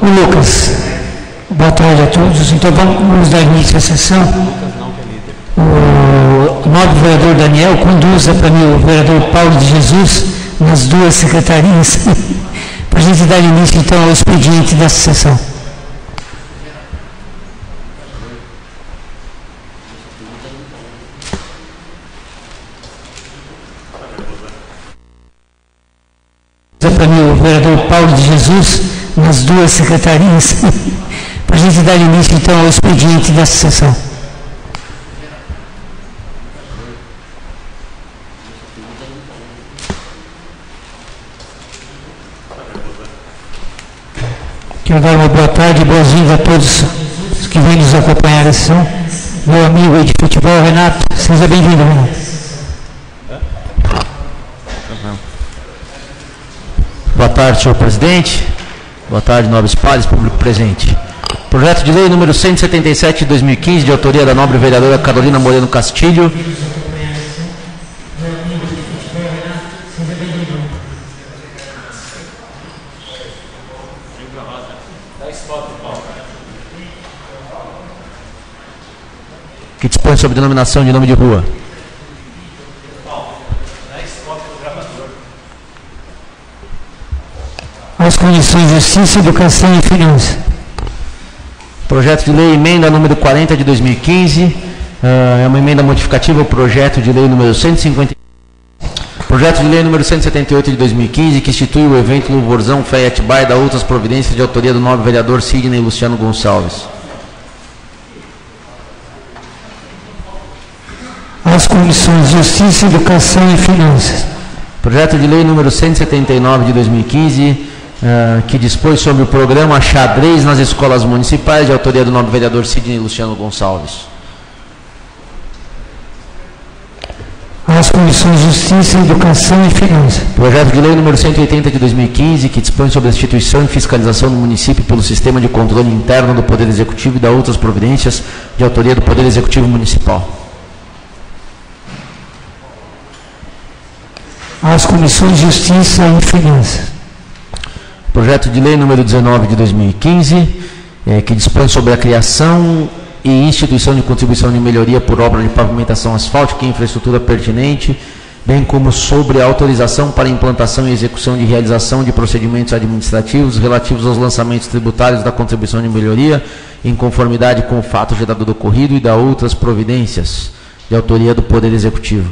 Lucas, boa tarde a todos. Então vamos dar início à sessão. O nobre vereador Daniel conduza para mim o vereador Paulo de Jesus nas duas secretarias, para a gente dar início então ao expediente dessa sessão. Para mim o vereador Paulo de Jesus nas duas secretarias, para a gente dar início então ao expediente dessa sessão. Quero dar uma boa tarde e boas-vindas a todos os que vêm nos acompanhar na sessão. Meu amigo aí de futebol, Renato, seja bem-vindo, Renato. Boa tarde, senhor presidente. Boa tarde, nobres pares, público presente. Projeto de lei número 177 de 2015, de autoria da nobre vereadora Carolina Moreno Castilho. Que dispõe sobre denominação de nome de rua. As Comissões de Justiça, Educação e Finanças. Projeto de lei, emenda número 40 de 2015, é uma emenda modificativa ao projeto de lei número 150. Projeto de lei número 178 de 2015, que institui o evento Louvorzão Fé e Atibaia e da outras providências de autoria do nobre vereador Sidney Luciano Gonçalves. As Comissões de Justiça, Educação e Finanças. Projeto de lei número 179 de 2015, que dispõe sobre o programa Xadrez nas escolas municipais, de autoria do nobre vereador Sidney Luciano Gonçalves. As Comissões de Justiça, Educação e Finanças. Projeto de lei número 180 de 2015, que dispõe sobre a instituição e fiscalização do município pelo sistema de controle interno do Poder Executivo e da outras providências, de autoria do Poder Executivo Municipal. As Comissões de Justiça e Finanças. Projeto de lei número 19 de 2015, que dispõe sobre a criação e instituição de contribuição de melhoria por obra de pavimentação asfáltica e infraestrutura pertinente, bem como sobre a autorização para implantação e execução de realização de procedimentos administrativos relativos aos lançamentos tributários da contribuição de melhoria, em conformidade com o fato gerado do ocorrido e da outras providências, de autoria do Poder Executivo.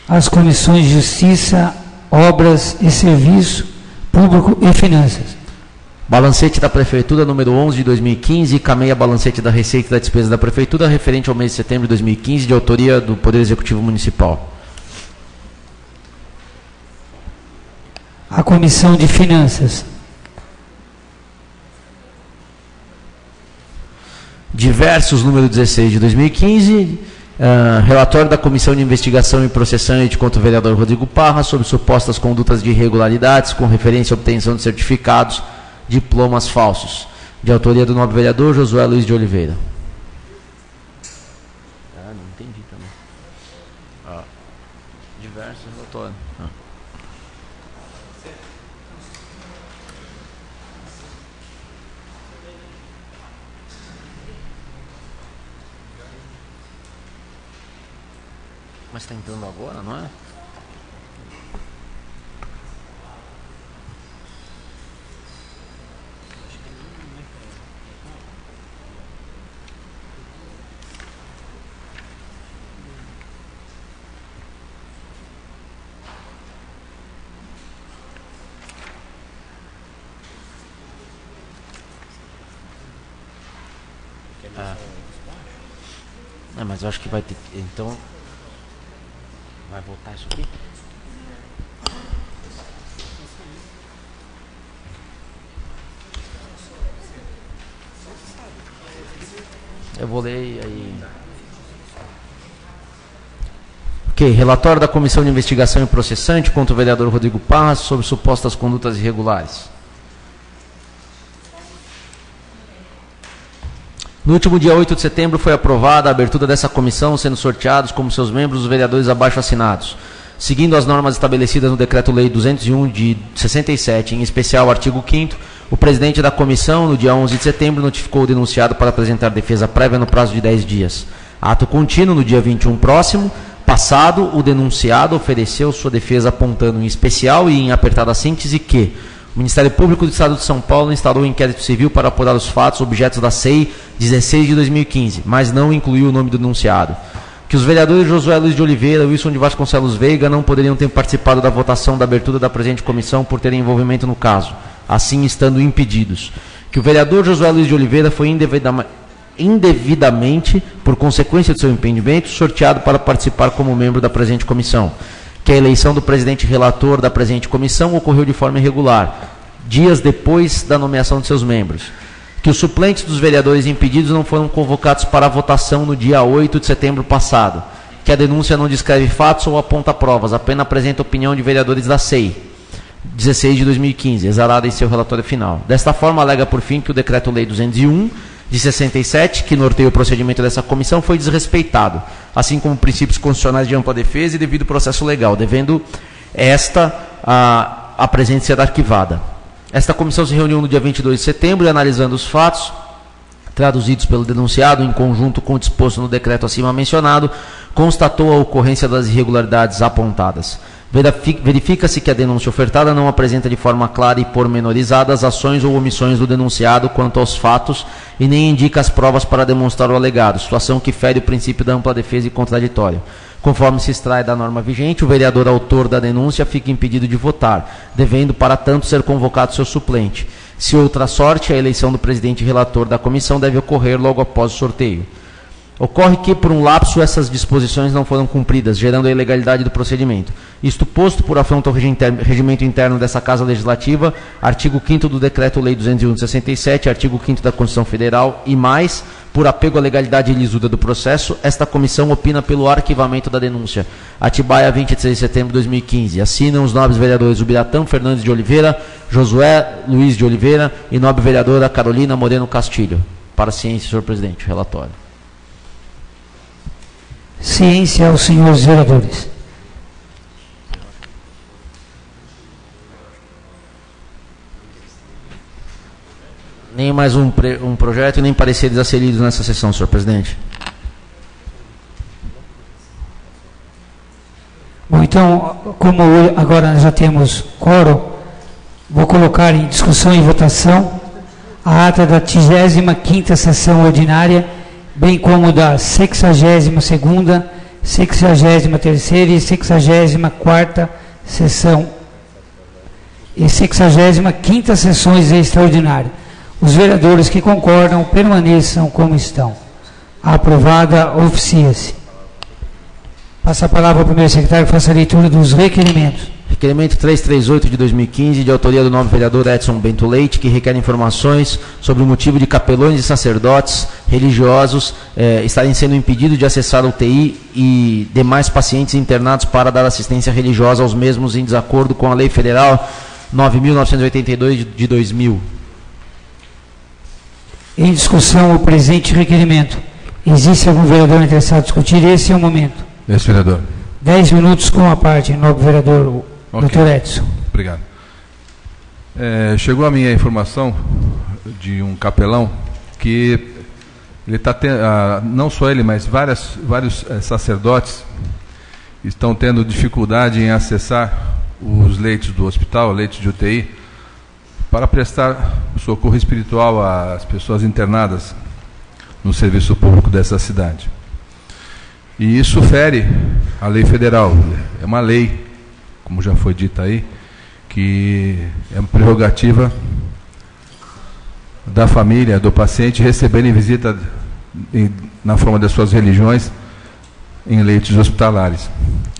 As Comissões de Justiça, Obras e Serviço Público e Finanças. Balancete da Prefeitura número 11 de 2015, cameia balancete da Receita e da Despesa da Prefeitura, referente ao mês de setembro de 2015, de autoria do Poder Executivo Municipal. A Comissão de Finanças. Diversos, número 16 de 2015, relatório da Comissão de Investigação e Processamento contra o vereador Rodrigo Parra sobre supostas condutas de irregularidades com referência à obtenção de certificados, diplomas falsos, de autoria do nobre vereador Josué Luiz de Oliveira. Não entendi também. Diversos relatórios. Mas está entrando agora, não é? Mas eu acho que vai ter. Então. Vai voltar isso aqui? Eu vou ler aí. Ok, relatório da Comissão de Investigação e Processante contra o vereador Rodrigo Parras sobre supostas condutas irregulares. No último dia 8 de setembro foi aprovada a abertura dessa comissão, sendo sorteados como seus membros os vereadores abaixo assinados. Seguindo as normas estabelecidas no Decreto-Lei 201 de 67, em especial o artigo 5º, o presidente da comissão, no dia 11 de setembro, notificou o denunciado para apresentar defesa prévia no prazo de 10 dias. Ato contínuo, no dia 21 próximo, passado, o denunciado ofereceu sua defesa apontando em especial e em apertada síntese que o Ministério Público do Estado de São Paulo instaurou um inquérito civil para apurar os fatos objetos da SEI 16 de 2015, mas não incluiu o nome do denunciado. Que os vereadores Josué Luiz de Oliveira e Wilson de Vasconcelos Veiga não poderiam ter participado da votação da abertura da presente comissão por terem envolvimento no caso, assim estando impedidos. Que o vereador Josué Luiz de Oliveira foi indevidamente, por consequência de seu impedimento, sorteado para participar como membro da presente comissão. Que a eleição do presidente relator da presente comissão ocorreu de forma irregular, dias depois da nomeação de seus membros. Que os suplentes dos vereadores impedidos não foram convocados para a votação no dia 8 de setembro passado. Que a denúncia não descreve fatos ou aponta provas, apenas apresenta opinião de vereadores da SEI 16 de 2015, exarada em seu relatório final. Desta forma, alega por fim que o Decreto-Lei 201 de 67, que norteia o procedimento dessa comissão, foi desrespeitado, assim como princípios constitucionais de ampla defesa e devido processo legal, devendo a presente ser arquivada. Esta comissão se reuniu no dia 22 de setembro e, analisando os fatos traduzidos pelo denunciado, em conjunto com o disposto no decreto acima mencionado, constatou a ocorrência das irregularidades apontadas. Verifica-se que a denúncia ofertada não apresenta de forma clara e pormenorizada as ações ou omissões do denunciado quanto aos fatos e nem indica as provas para demonstrar o alegado, situação que fere o princípio da ampla defesa e contraditório. Conforme se extrai da norma vigente, o vereador autor da denúncia fica impedido de votar, devendo, para tanto, ser convocado seu suplente. Se outra sorte, a eleição do presidente relator da comissão deve ocorrer logo após o sorteio. Ocorre que, por um lapso, essas disposições não foram cumpridas, gerando a ilegalidade do procedimento. Isto posto, por afronta ao regimento interno dessa Casa Legislativa, artigo 5º do Decreto-Lei 201 de 67, artigo 5º da Constituição Federal, e mais, por apego à legalidade ilisuda do processo, esta comissão opina pelo arquivamento da denúncia. Atibaia, 23 de setembro de 2015. Assinam os nobres vereadores Ubiratã Fernandes de Oliveira, Josué Luiz de Oliveira e nobre vereadora Carolina Moreno Castilho. Para a ciência, senhor presidente, relatório. Ciência aos senhores vereadores. Nem mais um projeto e nem pareceres a ser lidos nessa sessão, senhor presidente. Bom, então, como agora já temos quórum, vou colocar em discussão e votação a ata da 35ª sessão ordinária, bem como da 62ª, 63ª e 64ª sessão e 65ª sessões extraordinárias. Os vereadores que concordam permaneçam como estão. A aprovada oficia-se. Passa a palavra ao primeiro secretário que faça a leitura dos requerimentos. Requerimento 338 de 2015, de autoria do nobre vereador Edson Bento Leite, que requer informações sobre o motivo de capelões e sacerdotes religiosos estarem sendo impedidos de acessar a UTI e demais pacientes internados para dar assistência religiosa aos mesmos em desacordo com a Lei Federal 9.982 de 2000. Em discussão o presente requerimento. Existe algum vereador interessado em discutir? Esse é o momento. Esse vereador. 10 minutos com a parte, nobre vereador Dr. Edson. Obrigado. Chegou a minha informação de um capelão que ele está tendo, não só ele, mas vários sacerdotes estão tendo dificuldade em acessar os leitos do hospital, leitos de UTI, para prestar socorro espiritual às pessoas internadas no serviço público dessa cidade. E isso fere a lei federal. É uma lei, como já foi dito aí, que é uma prerrogativa da família, do paciente, receberem visita na forma das suas religiões, em leitos hospitalares.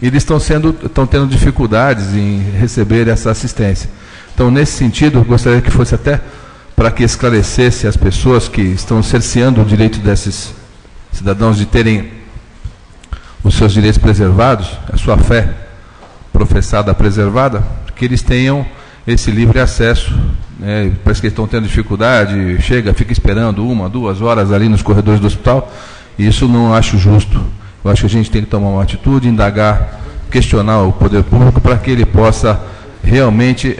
Eles estão tendo dificuldades em receber essa assistência. Então, nesse sentido, eu gostaria que fosse até para que esclarecesse as pessoas que estão cerceando o direito desses cidadãos de terem os seus direitos preservados, a sua fé professada preservada, que eles tenham esse livre acesso. Parece que eles estão tendo dificuldade, fica esperando 1, 2 horas ali nos corredores do hospital, e isso não acho justo. Eu acho que a gente tem que tomar uma atitude, indagar, questionar o poder público para que ele possa realmente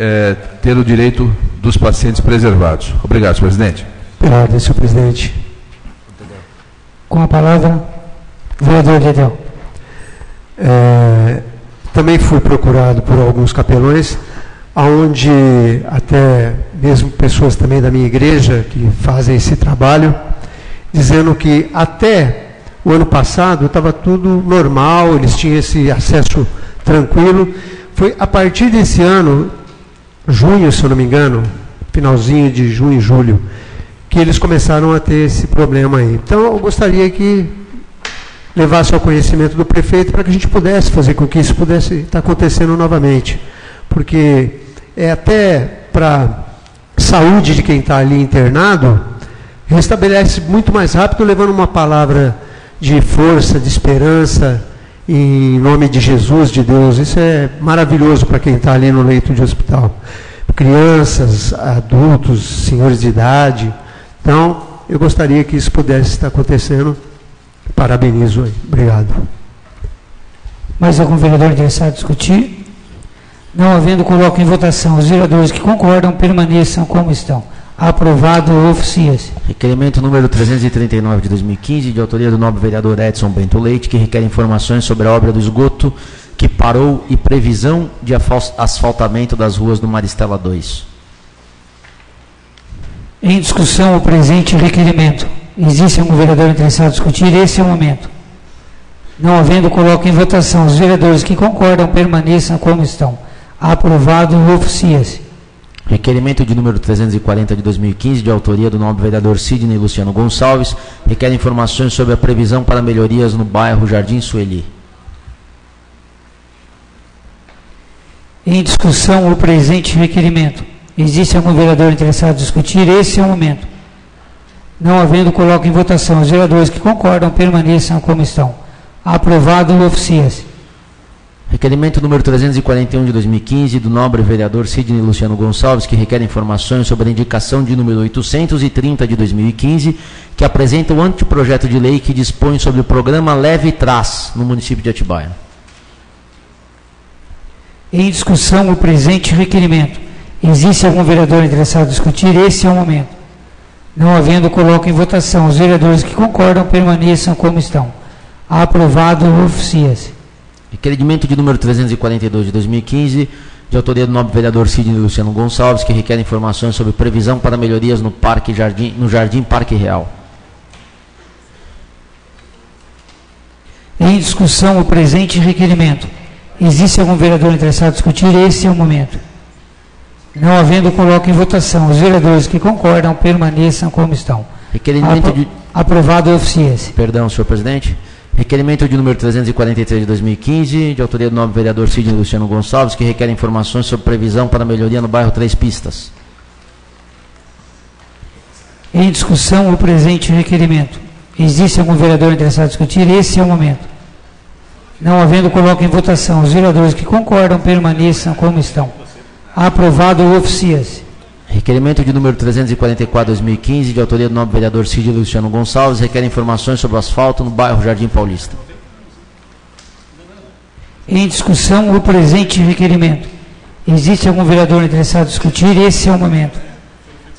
ter o direito dos pacientes preservados. Obrigado, senhor presidente. Obrigado, senhor presidente. Com a palavra, vereador Dedéu. Também fui procurado por alguns capelões, onde até mesmo pessoas também da minha igreja que fazem esse trabalho, dizendo que até o ano passado estava tudo normal, eles tinham esse acesso tranquilo. Foi a partir desse ano, junho, se eu não me engano, finalzinho de junho e julho, que eles começaram a ter esse problema aí. Então, eu gostaria que levasse ao conhecimento do prefeito para que a gente pudesse fazer com que isso pudesse estar acontecendo novamente. Porque até para a saúde de quem está ali internado, restabelece muito mais rápido, levando uma palavra de força, de esperança, em nome de Jesus, de Deus. Isso é maravilhoso para quem está ali no leito de hospital. Crianças, adultos, senhores de idade. Então, eu gostaria que isso pudesse estar acontecendo. Parabenizo aí. Obrigado. Mais algum vereador interessado em discutir? Não havendo, coloco em votação. Os vereadores que concordam permaneçam como estão. Aprovado, oficia-se. Requerimento número 339 de 2015, de autoria do nobre vereador Edson Bento Leite, que requer informações sobre a obra do esgoto que parou e previsão de asfaltamento das ruas do Maristela 2. Em discussão o presente requerimento. Existe algum vereador interessado em discutir? Esse é o momento. Não havendo, coloco em votação. Os vereadores que concordam permaneçam como estão. Aprovado, oficia-se. Requerimento de número 340 de 2015, de autoria do nobre vereador Sidney Luciano Gonçalves, requer informações sobre a previsão para melhorias no bairro Jardim Sueli. Em discussão o presente requerimento. Existe algum vereador interessado em discutir? Esse é o momento. Não havendo, coloco em votação. Os vereadores que concordam permaneçam como estão. Aprovado, oficia-se. Requerimento número 341 de 2015, do nobre vereador Sidney Luciano Gonçalves, que requer informações sobre a indicação de número 830 de 2015, que apresenta o anteprojeto de lei que dispõe sobre o programa Leve Trás no município de Atibaia. Em discussão o presente requerimento. Existe algum vereador interessado em discutir? Esse é o momento. Não havendo, coloco em votação. Os vereadores que concordam permaneçam como estão. Aprovado, oficia-se. Requerimento de número 342 de 2015, de autoria do nobre vereador Sidney Luciano Gonçalves, que requer informações sobre previsão para melhorias no Jardim Parque Real. Em discussão o presente requerimento. Existe algum vereador interessado em discutir? Esse é o momento. Não havendo, coloco em votação. Os vereadores que concordam permaneçam como estão. Aprovado, oficia-se. Perdão, senhor presidente. Requerimento de número 343 de 2015, de autoria do nobre vereador Sidney Luciano Gonçalves, que requer informações sobre previsão para melhoria no bairro Três Pistas. Em discussão o presente requerimento. Existe algum vereador interessado em discutir? Esse é o momento. Não havendo, coloco em votação. Os vereadores que concordam permaneçam como estão. Aprovado, oficia-se. Requerimento de número 344 de 2015, de autoria do nobre vereador Sidney Luciano Gonçalves, requer informações sobre o asfalto no bairro Jardim Paulista. Em discussão o presente requerimento. Existe algum vereador interessado em discutir? Esse é o momento.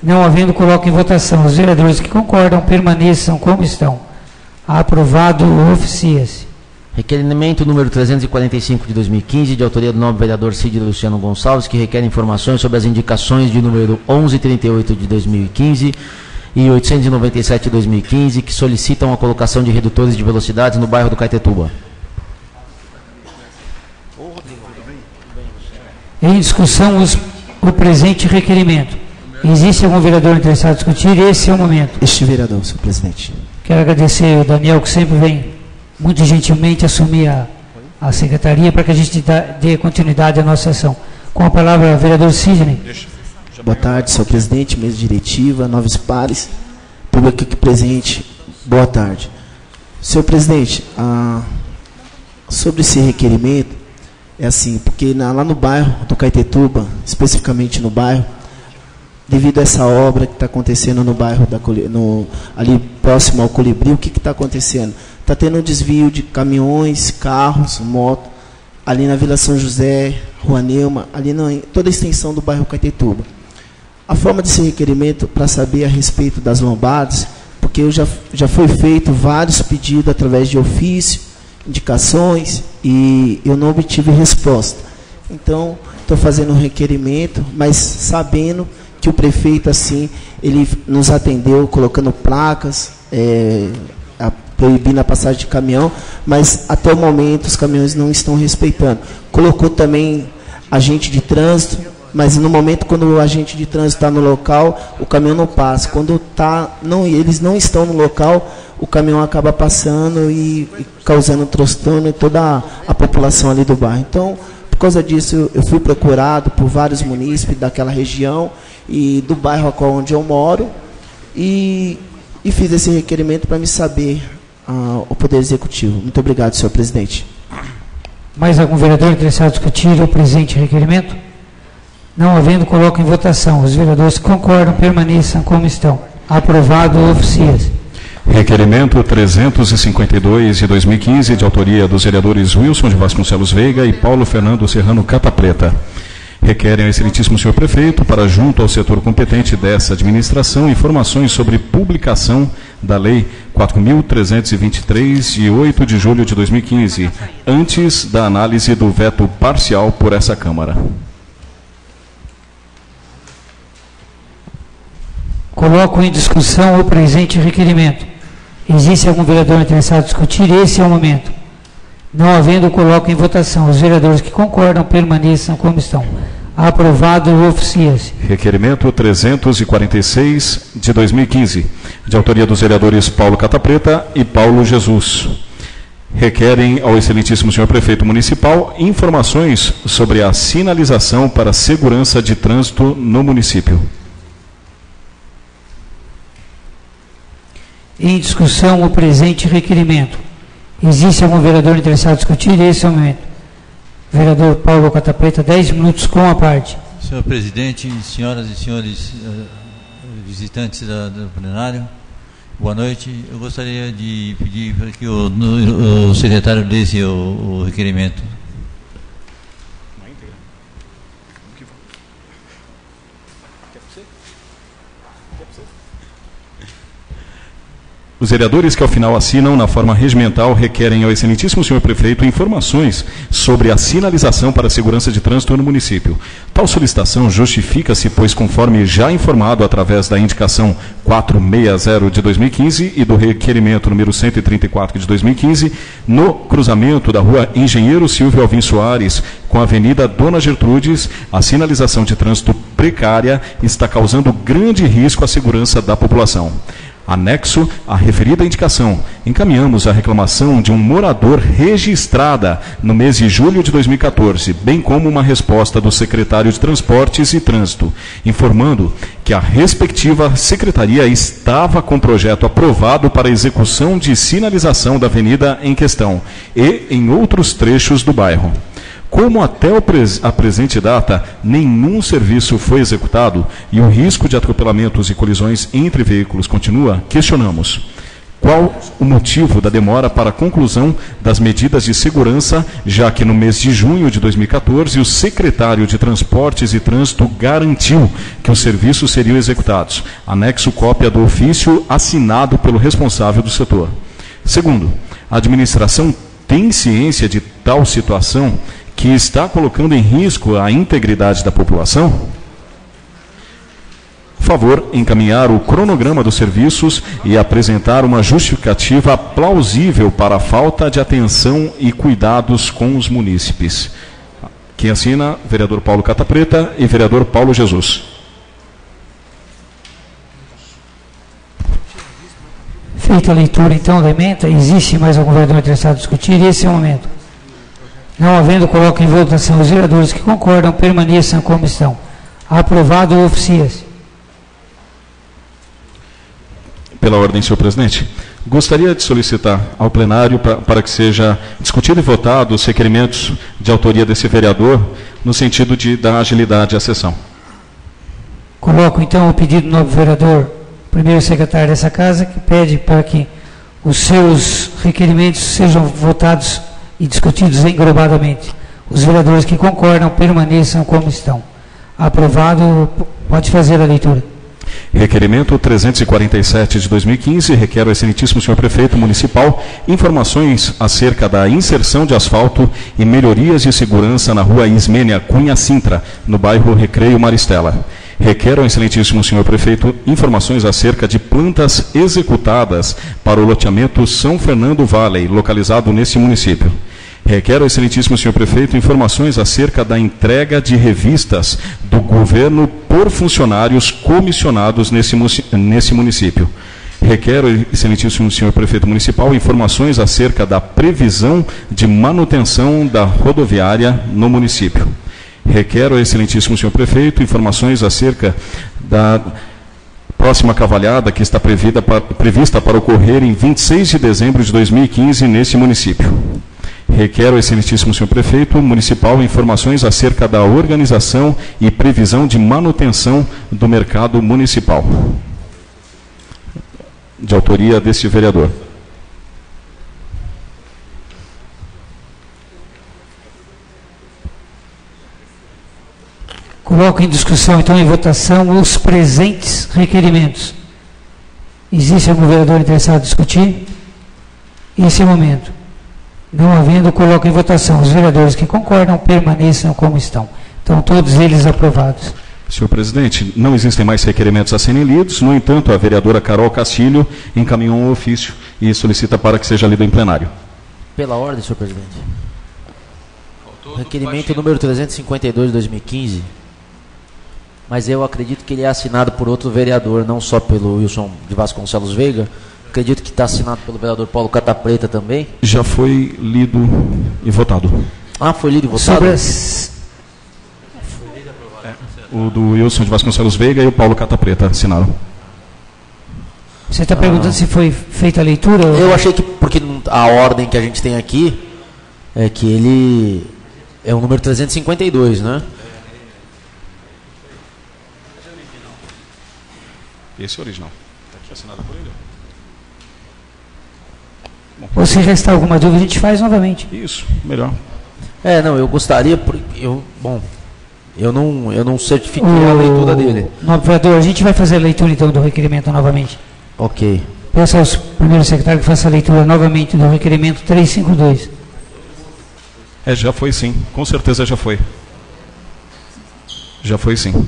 Não havendo, coloco em votação. Os vereadores que concordam permaneçam como estão. Aprovado, oficia-se. Requerimento número 345 de 2015, de autoria do nobre vereador Sidney Luciano Gonçalves, que requer informações sobre as indicações de número 1138 de 2015 e 897 de 2015, que solicitam a colocação de redutores de velocidades no bairro do Caetetuba. Em discussão o presente requerimento. Existe algum vereador interessado em discutir? Esse é o momento. Este vereador, senhor presidente. Quero agradecer o Daniel, que sempre vem muito gentilmente assumir a secretaria para que a gente dê continuidade à nossa ação. Com a palavra, vereador Sidney. Boa tarde, senhor presidente, mesa diretiva, nobres pares, público aqui presente, boa tarde. Senhor presidente, sobre esse requerimento, é assim, porque lá no bairro do Caetetuba, especificamente no bairro, devido a essa obra que está acontecendo no bairro, ali próximo ao Colibri, o que está acontecendo? Está tendo um desvio de caminhões, carros, moto, ali na Vila São José, Rua Neuma, ali em toda a extensão do bairro Caetetuba. A forma desse requerimento, para saber a respeito das lombadas, porque já foi feito vários pedidos através de ofício, indicações, e eu não obtive resposta. Então, estou fazendo um requerimento, mas sabendo que o prefeito, assim, ele nos atendeu colocando placas, proibindo a passagem de caminhão, mas até o momento os caminhões não estão respeitando. Colocou também agente de trânsito, mas no momento quando o agente de trânsito está no local, o caminhão não passa. Quando eles não estão no local, o caminhão acaba passando e causando transtorno em toda a população ali do bairro. Então, por causa disso, eu fui procurado por vários munícipes daquela região e do bairro onde eu moro e fiz esse requerimento para me saber o Poder Executivo. Muito obrigado, senhor presidente. Mais algum vereador interessado em discutir o presente requerimento? Não havendo, coloco em votação. Os vereadores que concordam permaneçam como estão. Aprovado, oficia-se. Requerimento 352 de 2015, de autoria dos vereadores Wilson de Vasconcelos Veiga e Paulo Fernando Serrano Catapreta. Requerem ao excelentíssimo senhor prefeito, para junto ao setor competente dessa administração, informações sobre publicação da Lei 4.323, de 8 de julho de 2015, antes da análise do veto parcial por essa Câmara. Coloco em discussão o presente requerimento. Existe algum vereador interessado em discutir? Esse é o momento. Não havendo, coloco em votação. Os vereadores que concordam permaneçam como estão. Aprovado, oficia-se. Requerimento 346 de 2015, de autoria dos vereadores Paulo Catapreta e Paulo Jesus. Requerem ao excelentíssimo senhor prefeito municipal informações sobre a sinalização para segurança de trânsito no município. Em discussão o presente requerimento. Existe algum vereador interessado em discutir? Esse é o momento. Vereador Paulo Catapreta, 10 minutos com a parte. Senhor presidente, senhoras e senhores visitantes do plenário, boa noite. Eu gostaria de pedir para que o secretário desse o requerimento. Os vereadores que ao final assinam na forma regimental requerem ao excelentíssimo senhor prefeito informações sobre a sinalização para a segurança de trânsito no município. Tal solicitação justifica-se, pois conforme já informado através da indicação 460 de 2015 e do requerimento número 134 de 2015, no cruzamento da rua Engenheiro Silvio Alvim Soares com a Avenida Dona Gertrudes, a sinalização de trânsito precária está causando grande risco à segurança da população. Anexo à referida indicação, encaminhamos a reclamação de um morador registrada no mês de julho de 2014, bem como uma resposta do secretário de Transportes e Trânsito, informando que a respectiva secretaria estava com projeto aprovado para execução de sinalização da avenida em questão e em outros trechos do bairro. Como até a presente data nenhum serviço foi executado e o risco de atropelamentos e colisões entre veículos continua, questionamos qual o motivo da demora para a conclusão das medidas de segurança, já que no mês de junho de 2014 o secretário de Transportes e Trânsito garantiu que os serviços seriam executados. Anexo cópia do ofício assinado pelo responsável do setor. Segundo, a administração tem ciência de tal situação que está colocando em risco a integridade da população? Favor, encaminhar o cronograma dos serviços e apresentar uma justificativa plausível para a falta de atenção e cuidados com os munícipes. Quem assina, vereador Paulo Catapreta e vereador Paulo Jesus. feita a leitura, então, da emenda, existe mais algum vereador interessado em discutir? Esse é o momento. Não havendo, coloco em votação. Os vereadores que concordam permaneçam como estão. Aprovado, oficia-se. Pela ordem, senhor presidente. Gostaria de solicitar ao plenário para que seja discutido e votado os requerimentos de autoria desse vereador, no sentido de dar agilidade à sessão. Coloco, então, o pedido do novo vereador, primeiro secretário dessa casa, que pede para que os seus requerimentos sejam votados e discutidos englobadamente. Os vereadores que concordam permaneçam como estão. Aprovado, pode fazer a leitura. Requerimento 347 de 2015, requer ao excelentíssimo senhor prefeito municipal informações acerca da inserção de asfalto e melhorias de segurança na rua Ismênia Cunha Sintra, no bairro Recreio Maristela. Requer ao excelentíssimo senhor prefeito informações acerca de plantas executadas para o loteamento São Fernando Valley, localizado nesse município. Requer ao excelentíssimo senhor prefeito informações acerca da entrega de revistas do governo por funcionários comissionados nesse município. Requer ao excelentíssimo senhor prefeito municipal informações acerca da previsão de manutenção da rodoviária no município. Requer ao excelentíssimo senhor prefeito informações acerca da próxima cavalhada que está prevista para ocorrer em 26 de dezembro de 2015 nesse município. Requer ao excelentíssimo senhor prefeito municipal informações acerca da organização e previsão de manutenção do mercado municipal. De autoria deste vereador. Coloco em discussão, então, em votação, os presentes requerimentos. Existe algum vereador interessado em discutir? Esse é o momento. Não havendo, coloco em votação. Os vereadores que concordam permaneçam como estão. Então, todos eles aprovados. Senhor presidente, não existem mais requerimentos a serem lidos. No entanto, a vereadora Carol Castilho encaminhou um ofício e solicita para que seja lido em plenário. Pela ordem, senhor presidente. Requerimento número 352 de 2015. Mas eu acredito que ele é assinado por outro vereador, não só pelo Wilson de Vasconcelos Veiga. Acredito que está assinado pelo vereador Paulo Catapreta também. Já foi lido e votado. Ah, foi lido e votado? Sobre as... O do Wilson de Vasconcelos Veiga e o Paulo Catapreta assinaram. Você está perguntando se foi feita a leitura? Eu achei que, porque a ordem que a gente tem aqui é que ele é o número 352, né? Esse é o original. Está aqui assinado por ele. Ou se restar alguma dúvida, a gente faz novamente. Isso, melhor. Não, eu gostaria, eu não certifiquei a leitura dele. Novo vereador, a gente vai fazer a leitura, então, do requerimento novamente. Ok. Peço aos primeiros secretários que façam a leitura novamente do requerimento 352. Já foi sim, com certeza já foi. Já foi sim.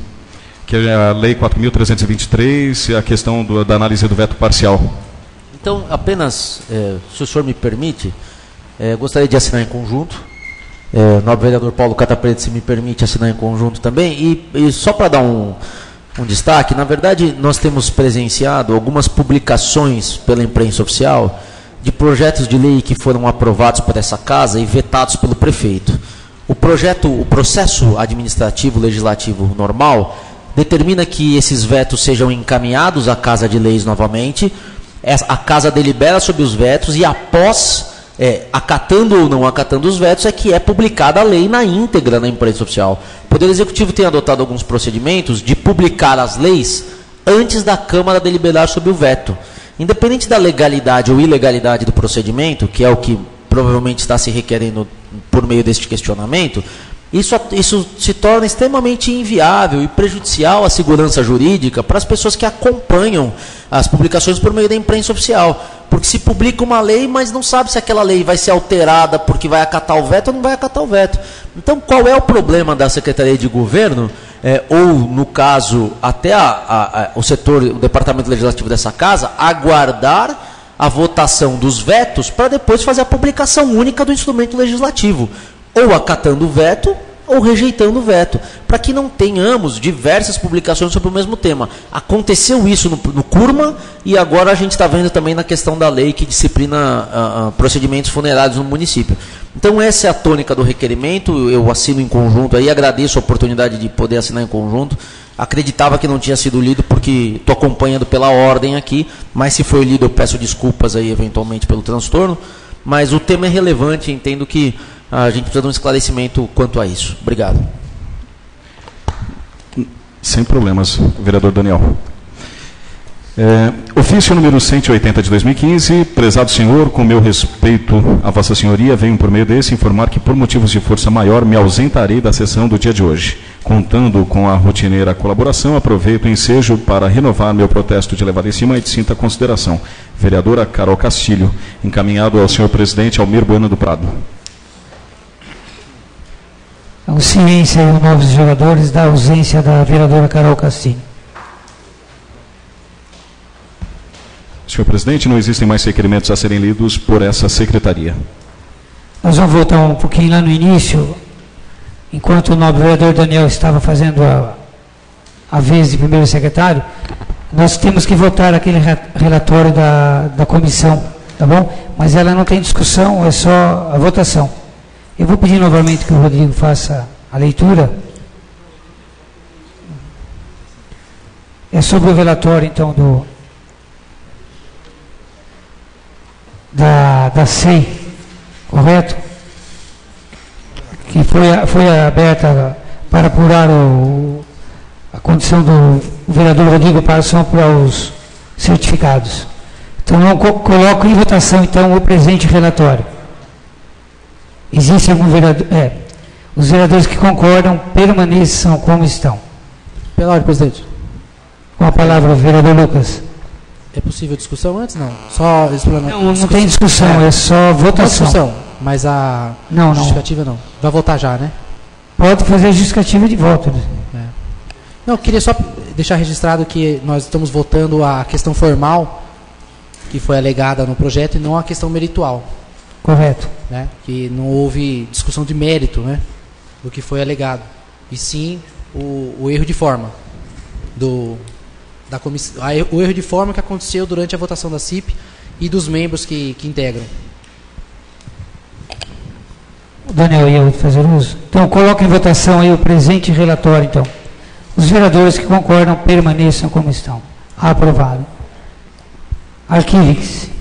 Que é a Lei 4.323, a questão da análise do veto parcial. Então, apenas, se o senhor me permite, gostaria de assinar em conjunto. O novo vereador Paulo Catapreta, se me permite assinar em conjunto também. E só para dar um destaque, na verdade, nós temos presenciado algumas publicações pela imprensa oficial de projetos de lei que foram aprovados por essa casa e vetados pelo prefeito. O processo administrativo legislativo normal determina que esses vetos sejam encaminhados à Casa de Leis novamente. A Casa delibera sobre os vetos e após, acatando ou não acatando os vetos, é que é publicada a lei na íntegra na imprensa oficial. O Poder Executivo tem adotado alguns procedimentos de publicar as leis antes da Câmara deliberar sobre o veto. Independente da legalidade ou ilegalidade do procedimento, que é o que provavelmente está se requerendo por meio deste questionamento, isso se torna extremamente inviável e prejudicial à segurança jurídica para as pessoas que acompanham as publicações por meio da imprensa oficial. Porque se publica uma lei, mas não sabe se aquela lei vai ser alterada porque vai acatar o veto ou não vai acatar o veto. Então, qual é o problema da Secretaria de Governo, ou, no caso, até o Departamento Legislativo dessa casa, aguardar a votação dos vetos para depois fazer a publicação única do instrumento legislativo? Ou acatando o veto, ou rejeitando o veto, para que não tenhamos diversas publicações sobre o mesmo tema. Aconteceu isso no CURMA e agora a gente está vendo também na questão da lei que disciplina procedimentos funerários no município. Então essa é a tônica do requerimento, eu assino em conjunto aí, agradeço a oportunidade de poder assinar em conjunto. Acreditava que não tinha sido lido porque estou acompanhando pela ordem aqui, mas se foi lido eu peço desculpas aí eventualmente pelo transtorno, mas o tema é relevante, entendo que a gente precisa de um esclarecimento quanto a isso. Obrigado. Sem problemas, vereador Daniel. Ofício número 180 de 2015, prezado senhor, com meu respeito a vossa senhoria, venho por meio desse informar que por motivos de força maior me ausentarei da sessão do dia de hoje. Contando com a rotineira colaboração, aproveito o ensejo para renovar meu protesto de elevada estima e de cinta consideração. Vereadora Carol Castilho, encaminhado ao senhor presidente Almir Bueno do Prado. A ciência e os novos jogadores da ausência da vereadora Carol Castilho. Senhor presidente, não existem mais requerimentos a serem lidos por essa secretaria. Nós vamos voltar um pouquinho lá no início, enquanto o nobre vereador Daniel estava fazendo a vez de primeiro secretário, nós temos que votar aquele relatório da comissão, tá bom? Mas ela não tem discussão, é só a votação. Eu vou pedir novamente que o Rodrigo faça a leitura. É sobre o relatório, então, da SEI, correto? Que foi aberta para apurar a condição do vereador Rodrigo para apurar os certificados. Então, eu coloco em votação, então, o presente relatório. Existe algum vereador? Os vereadores que concordam permaneçam como estão. Pela ordem, presidente. Com a palavra, o vereador Lucas. É possível discussão antes? Não. Só explanando. Não tem discussão, é só votação. Discussão, mas a justificativa não. Vai votar já, né? Pode fazer a justificativa de voto. Não, eu queria só deixar registrado que nós estamos votando a questão formal que foi alegada no projeto e não a questão meritual. Correto. Né? Que não houve discussão de mérito, né, do que foi alegado. E sim o erro de forma da comissão, o erro de forma que aconteceu durante a votação da CIP e dos membros que integram. O Daniel ia fazer uso. Então, coloca em votação aí o presente relatório, então. Os vereadores que concordam permaneçam como estão. Aprovado. Arquive-se.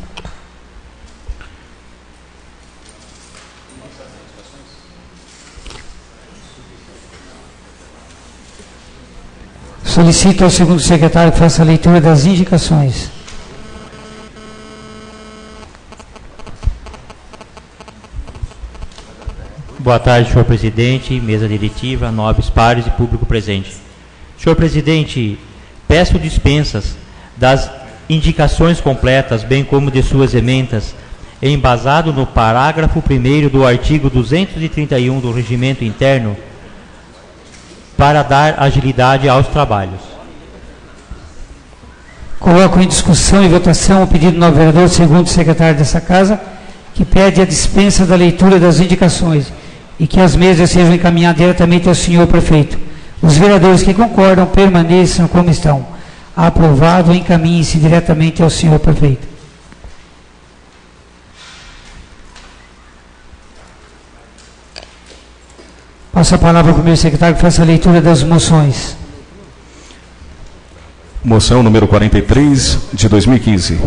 Solicito ao segundo secretário que faça a leitura das indicações. Boa tarde, senhor presidente, mesa diretiva, nobres pares e público presente. Senhor presidente, peço dispensas das indicações completas, bem como de suas emendas, embasado no parágrafo 1º do artigo 231 do Regimento Interno, para dar agilidade aos trabalhos. Coloco em discussão e votação o pedido do vereador segundo secretário dessa casa, que pede a dispensa da leitura das indicações e que as mesas sejam encaminhadas diretamente ao senhor prefeito. Os vereadores que concordam permaneçam como estão. Aprovado, encaminhe-se diretamente ao senhor prefeito. Passo a palavra ao primeiro secretário que faça a leitura das moções. Moção número 43 de 2015.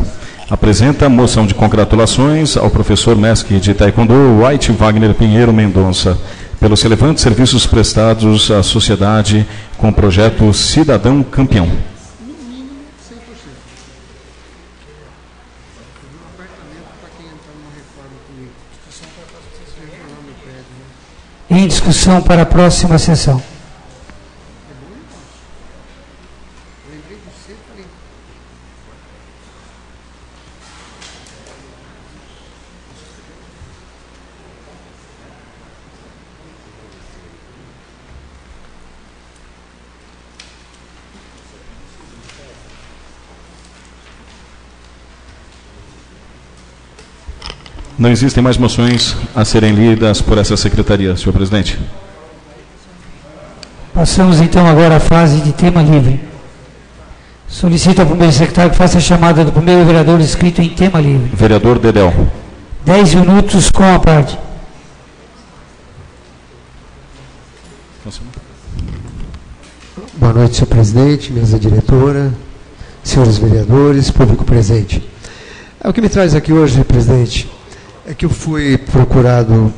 Apresenta a moção de congratulações ao professor mestre de Taekwondo White Wagner Pinheiro Mendonça pelos relevantes serviços prestados à sociedade com o projeto Cidadão Campeão. Em discussão para a próxima sessão. Não existem mais moções a serem lidas por essa secretaria, senhor presidente. Passamos então agora à fase de tema livre. Solicito ao primeiro secretário que faça a chamada do primeiro vereador inscrito em tema livre. Vereador Dedéu. 10 minutos com a parte. Boa noite, senhor presidente, mesa diretora, senhores vereadores, público presente. O que me traz aqui hoje, presidente, é que eu fui procurado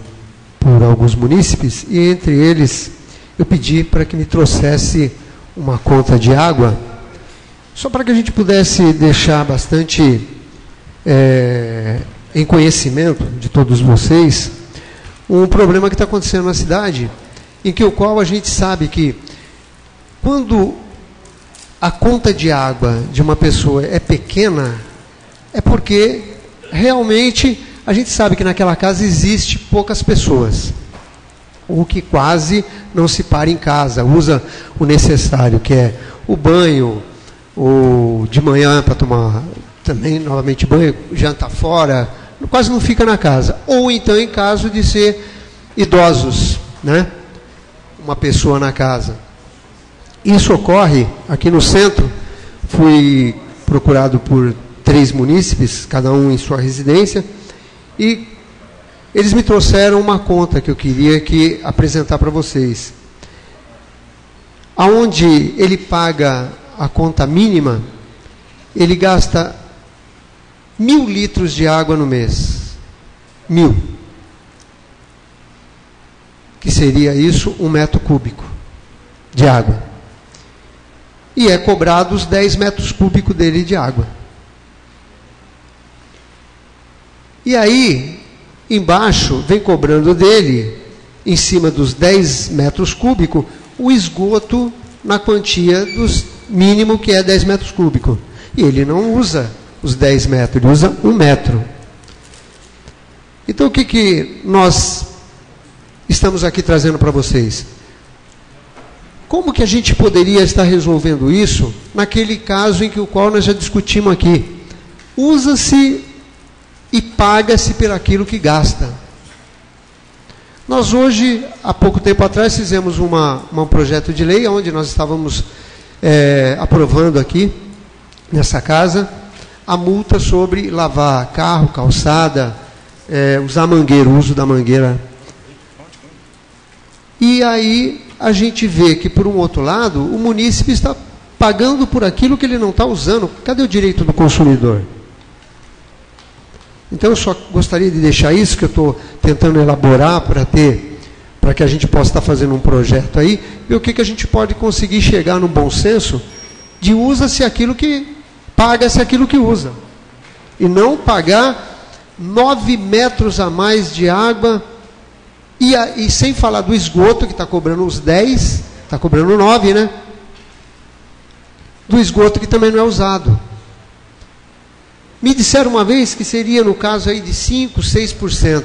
por alguns munícipes e, entre eles, eu pedi para que me trouxesse uma conta de água, só para que a gente pudesse deixar bastante em conhecimento de todos vocês um problema que está acontecendo na cidade, em que o qual a gente sabe que quando a conta de água de uma pessoa é pequena, é porque realmente a gente sabe que naquela casa existe poucas pessoas, ou que quase não se para em casa, usa o necessário, que é o banho, ou de manhã para tomar também novamente banho, janta fora, quase não fica na casa. Ou então em caso de ser idosos, né? Uma pessoa na casa. Isso ocorre aqui no centro. Fui procurado por 3 munícipes, cada um em sua residência, e eles me trouxeram uma conta que eu queria apresentar para vocês. Aonde ele paga a conta mínima, ele gasta 1.000 litros de água no mês. 1.000. Que seria isso, 1 metro cúbico de água. E é cobrado os 10 metros cúbicos dele de água. E aí, embaixo, vem cobrando dele, em cima dos 10 metros cúbicos, o esgoto na quantia dos mínimo, que é 10 metros cúbicos. E ele não usa os 10 metros, ele usa 1 metro. Então, o que nós estamos aqui trazendo para vocês? Como que a gente poderia estar resolvendo isso naquele caso em que o qual nós já discutimos aqui? Usa-se e paga-se por aquilo que gasta. Nós hoje, há pouco tempo atrás, fizemos um projeto de lei, onde nós estávamos aprovando aqui, nessa casa, a multa sobre lavar carro, calçada, usar mangueira, o uso da mangueira. E aí a gente vê que, por um outro lado, o munícipe está pagando por aquilo que ele não está usando. Cadê o direito do consumidor? Então, eu só gostaria de deixar isso, que eu estou tentando elaborar para que a gente possa estar fazendo um projeto aí, e o que a gente pode conseguir chegar no bom senso de usa-se aquilo que, paga-se aquilo que usa. E não pagar 9 metros a mais de água, e sem falar do esgoto, que está cobrando os 10, está cobrando 9, né? Do esgoto que também não é usado. Me disseram uma vez que seria, no caso aí, de 5%, 6%.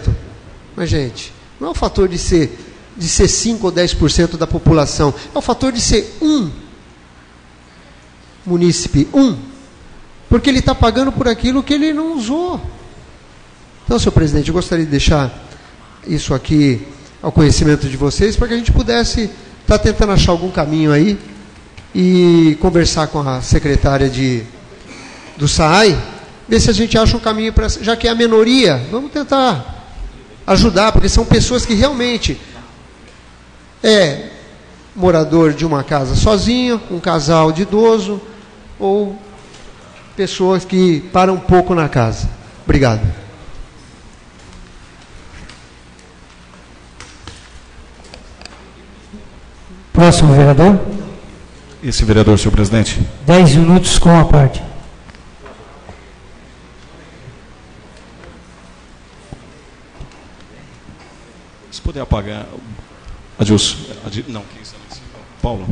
Mas, gente, não é o fator de ser 5 ou 10% da população. É o fator de ser um munícipe, porque ele está pagando por aquilo que ele não usou. Então, senhor presidente, eu gostaria de deixar isso aqui ao conhecimento de vocês, para que a gente pudesse estar tentando achar algum caminho aí e conversar com a secretária do SAAI, ver se a gente acha um caminho para, já que é a minoria, vamos tentar ajudar, porque são pessoas que realmente morador de uma casa sozinho, um casal de idoso, ou pessoas que param um pouco na casa. Obrigado. Próximo vereador. Esse vereador, senhor presidente. 10 minutos com a parte. Se puder apagar. Adilson. Não, quem está lá em cima? Paulo.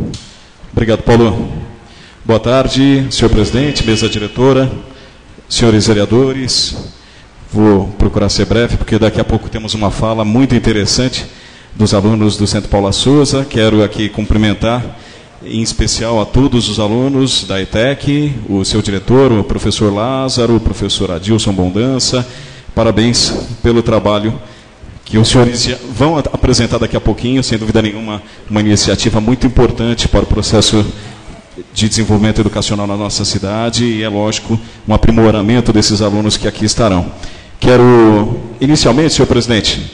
Obrigado, Paulo. Boa tarde, senhor presidente, mesa diretora, senhores vereadores. Vou procurar ser breve, porque daqui a pouco temos uma fala muito interessante dos alunos do Centro Paula Souza. Quero aqui cumprimentar, em especial, a todos os alunos da ETEC, o seu diretor, o professor Lázaro, o professor Adilson Bondança. Parabéns pelo trabalho que os senhores vão apresentar daqui a pouquinho, sem dúvida nenhuma, uma iniciativa muito importante para o processo de desenvolvimento educacional na nossa cidade e, é lógico, um aprimoramento desses alunos que aqui estarão. Quero, inicialmente, senhor presidente,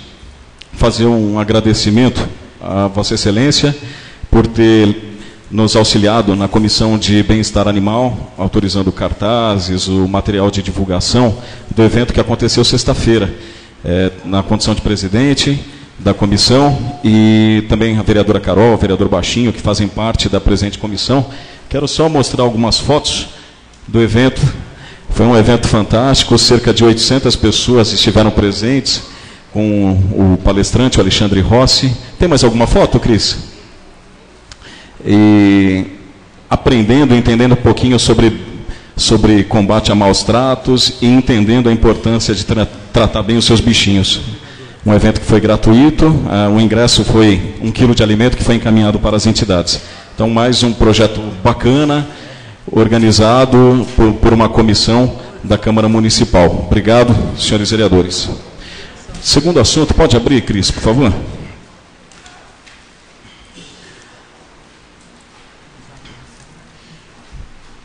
fazer um agradecimento a Vossa Excelência por ter nos auxiliado na Comissão de Bem-Estar Animal, autorizando cartazes, o material de divulgação do evento que aconteceu sexta-feira, na condição de presidente da comissão, e também a vereadora Carol, o vereador Baixinho, que fazem parte da presente comissão. Quero só mostrar algumas fotos do evento. Foi um evento fantástico, cerca de 800 pessoas estiveram presentes, com o palestrante, o Alexandre Rossi. Tem mais alguma foto, Cris? E aprendendo, entendendo um pouquinho sobre combate a maus tratos e entendendo a importância de tratar bem os seus bichinhos. Um evento que foi gratuito, o ingresso foi 1 quilo de alimento que foi encaminhado para as entidades. Então, mais um projeto bacana, organizado por uma comissão da Câmara Municipal. Obrigado, senhores vereadores. Segundo assunto, pode abrir, Cris, por favor?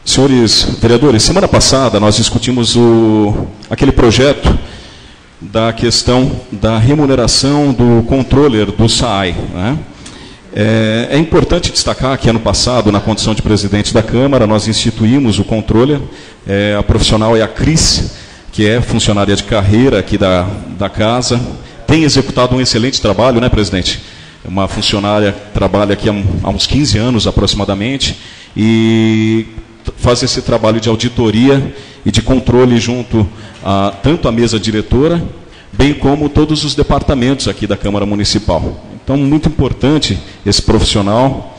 Senhores vereadores, semana passada nós discutimos aquele projeto da questão da remuneração do controller do SAAI, né? É importante destacar que ano passado, na condição de presidente da Câmara, nós instituímos o controller. A profissional é a Cris, que é funcionária de carreira aqui da casa. Tem executado um excelente trabalho, né, presidente? É uma funcionária que trabalha aqui há uns 15 anos aproximadamente e faz esse trabalho de auditoria e de controle junto a tanto a mesa diretora, bem como todos os departamentos aqui da Câmara Municipal. Então, muito importante esse profissional,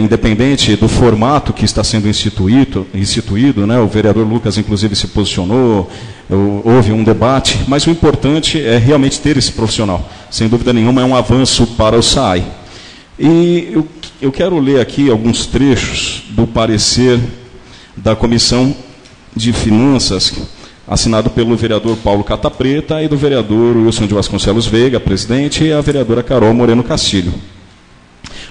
independente do formato que está sendo instituído, né, o vereador Lucas, inclusive, se posicionou, houve um debate, mas o importante é realmente ter esse profissional. Sem dúvida nenhuma, é um avanço para o SAAI. E eu quero ler aqui alguns trechos do parecer da Comissão de Finanças, assinado pelo vereador Paulo Catapreta e do vereador Wilson de Vasconcelos Veiga, presidente, e a vereadora Carol Moreno Castilho.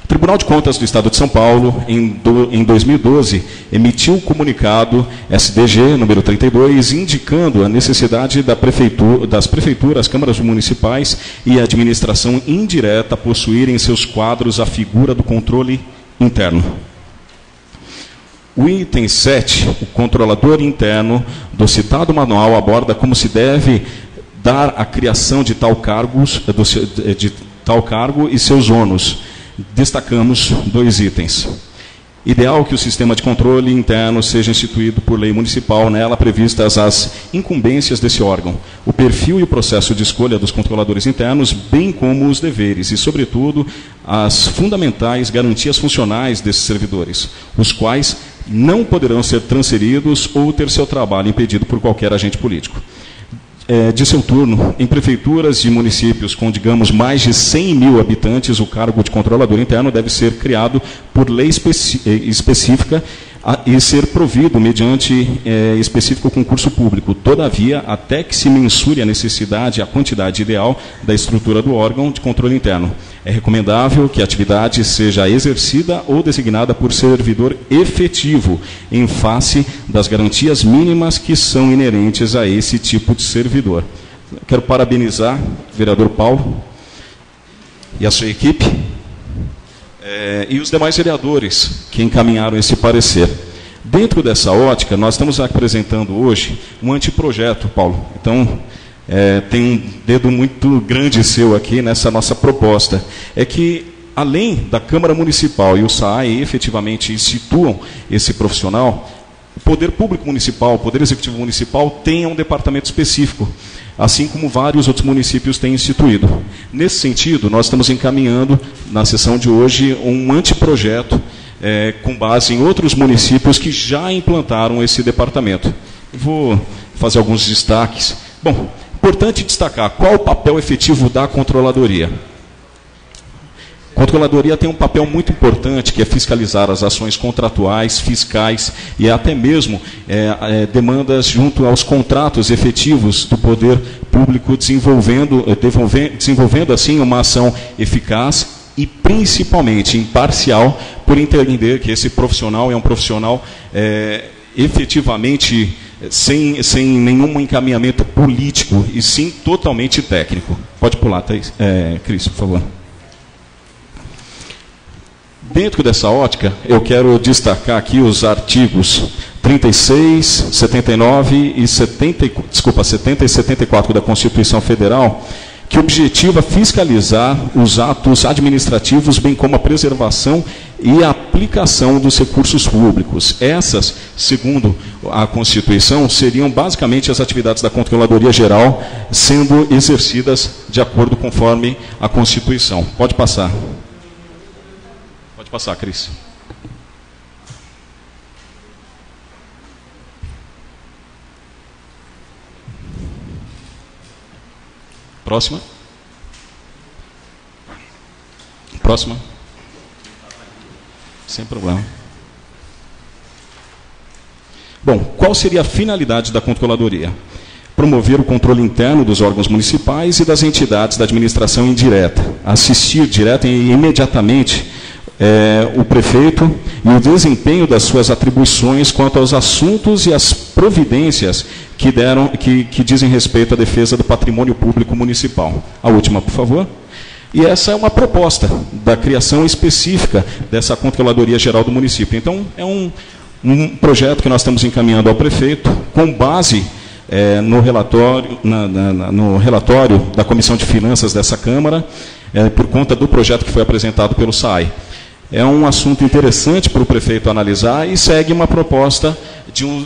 O Tribunal de Contas do Estado de São Paulo, em 2012, emitiu o comunicado SDG número 32, indicando a necessidade das prefeituras, câmaras municipais e a administração indireta possuírem em seus quadros a figura do controle interno. O item 7, o controlador interno do citado manual, aborda como se deve dar a criação de tal cargo e seus ônus. Destacamos 2 itens. Ideal que o sistema de controle interno seja instituído por lei municipal, nela previstas as incumbências desse órgão, o perfil e o processo de escolha dos controladores internos, bem como os deveres e, sobretudo, as fundamentais garantias funcionais desses servidores, os quais não poderão ser transferidos ou ter seu trabalho impedido por qualquer agente político. De seu turno, em prefeituras de municípios com, digamos, mais de 100 mil habitantes, o cargo de controlador interno deve ser criado por lei específica e ser provido mediante específico concurso público. Todavia, até que se mensure a necessidade e a quantidade ideal da estrutura do órgão de controle interno, é recomendável que a atividade seja exercida ou designada por servidor efetivo, em face das garantias mínimas que são inerentes a esse tipo de servidor. Quero parabenizar o vereador Paulo e a sua equipe, e os demais vereadores que encaminharam esse parecer. Dentro dessa ótica, nós estamos apresentando hoje um anteprojeto, Paulo. Então, tem um dedo muito grande seu aqui nessa nossa proposta. É que, além da Câmara Municipal e o SAAI efetivamente instituam esse profissional, o Poder Público Municipal, o Poder Executivo Municipal tenha um departamento específico, assim como vários outros municípios têm instituído. Nesse sentido, nós estamos encaminhando, na sessão de hoje, um anteprojeto com base em outros municípios que já implantaram esse departamento. Vou fazer alguns destaques. Bom, importante destacar qual o papel efetivo da controladoria. A controladoria tem um papel muito importante, que é fiscalizar as ações contratuais, fiscais e até mesmo demandas junto aos contratos efetivos do poder público, desenvolvendo assim uma ação eficaz e principalmente imparcial, por entender que esse profissional é um profissional efetivamente sem nenhum encaminhamento político, e sim totalmente técnico. Pode pular, Thaís. Cris, por favor. Dentro dessa ótica, eu quero destacar aqui os artigos 36, 79 e 70 e 74 da Constituição Federal, que objetiva fiscalizar os atos administrativos, bem como a preservação e a aplicação dos recursos públicos. Essas, segundo a Constituição, seriam basicamente as atividades da Controladoria Geral, sendo exercidas de acordo conforme a Constituição. Pode passar. Pode passar, Cris. Próxima. Próxima. Sem problema. Bom, qual seria a finalidade da controladoria? Promover o controle interno dos órgãos municipais e das entidades da administração indireta, assistir direta e imediatamente o prefeito e o desempenho das suas atribuições quanto aos assuntos e às providências que dizem respeito à defesa do patrimônio público municipal. A última, por favor. E essa é uma proposta da criação específica dessa Controladoria Geral do município. Então, é um projeto que nós estamos encaminhando ao prefeito, com base no relatório da Comissão de Finanças dessa Câmara, por conta do projeto que foi apresentado pelo SAI. É um assunto interessante para o prefeito analisar e segue uma proposta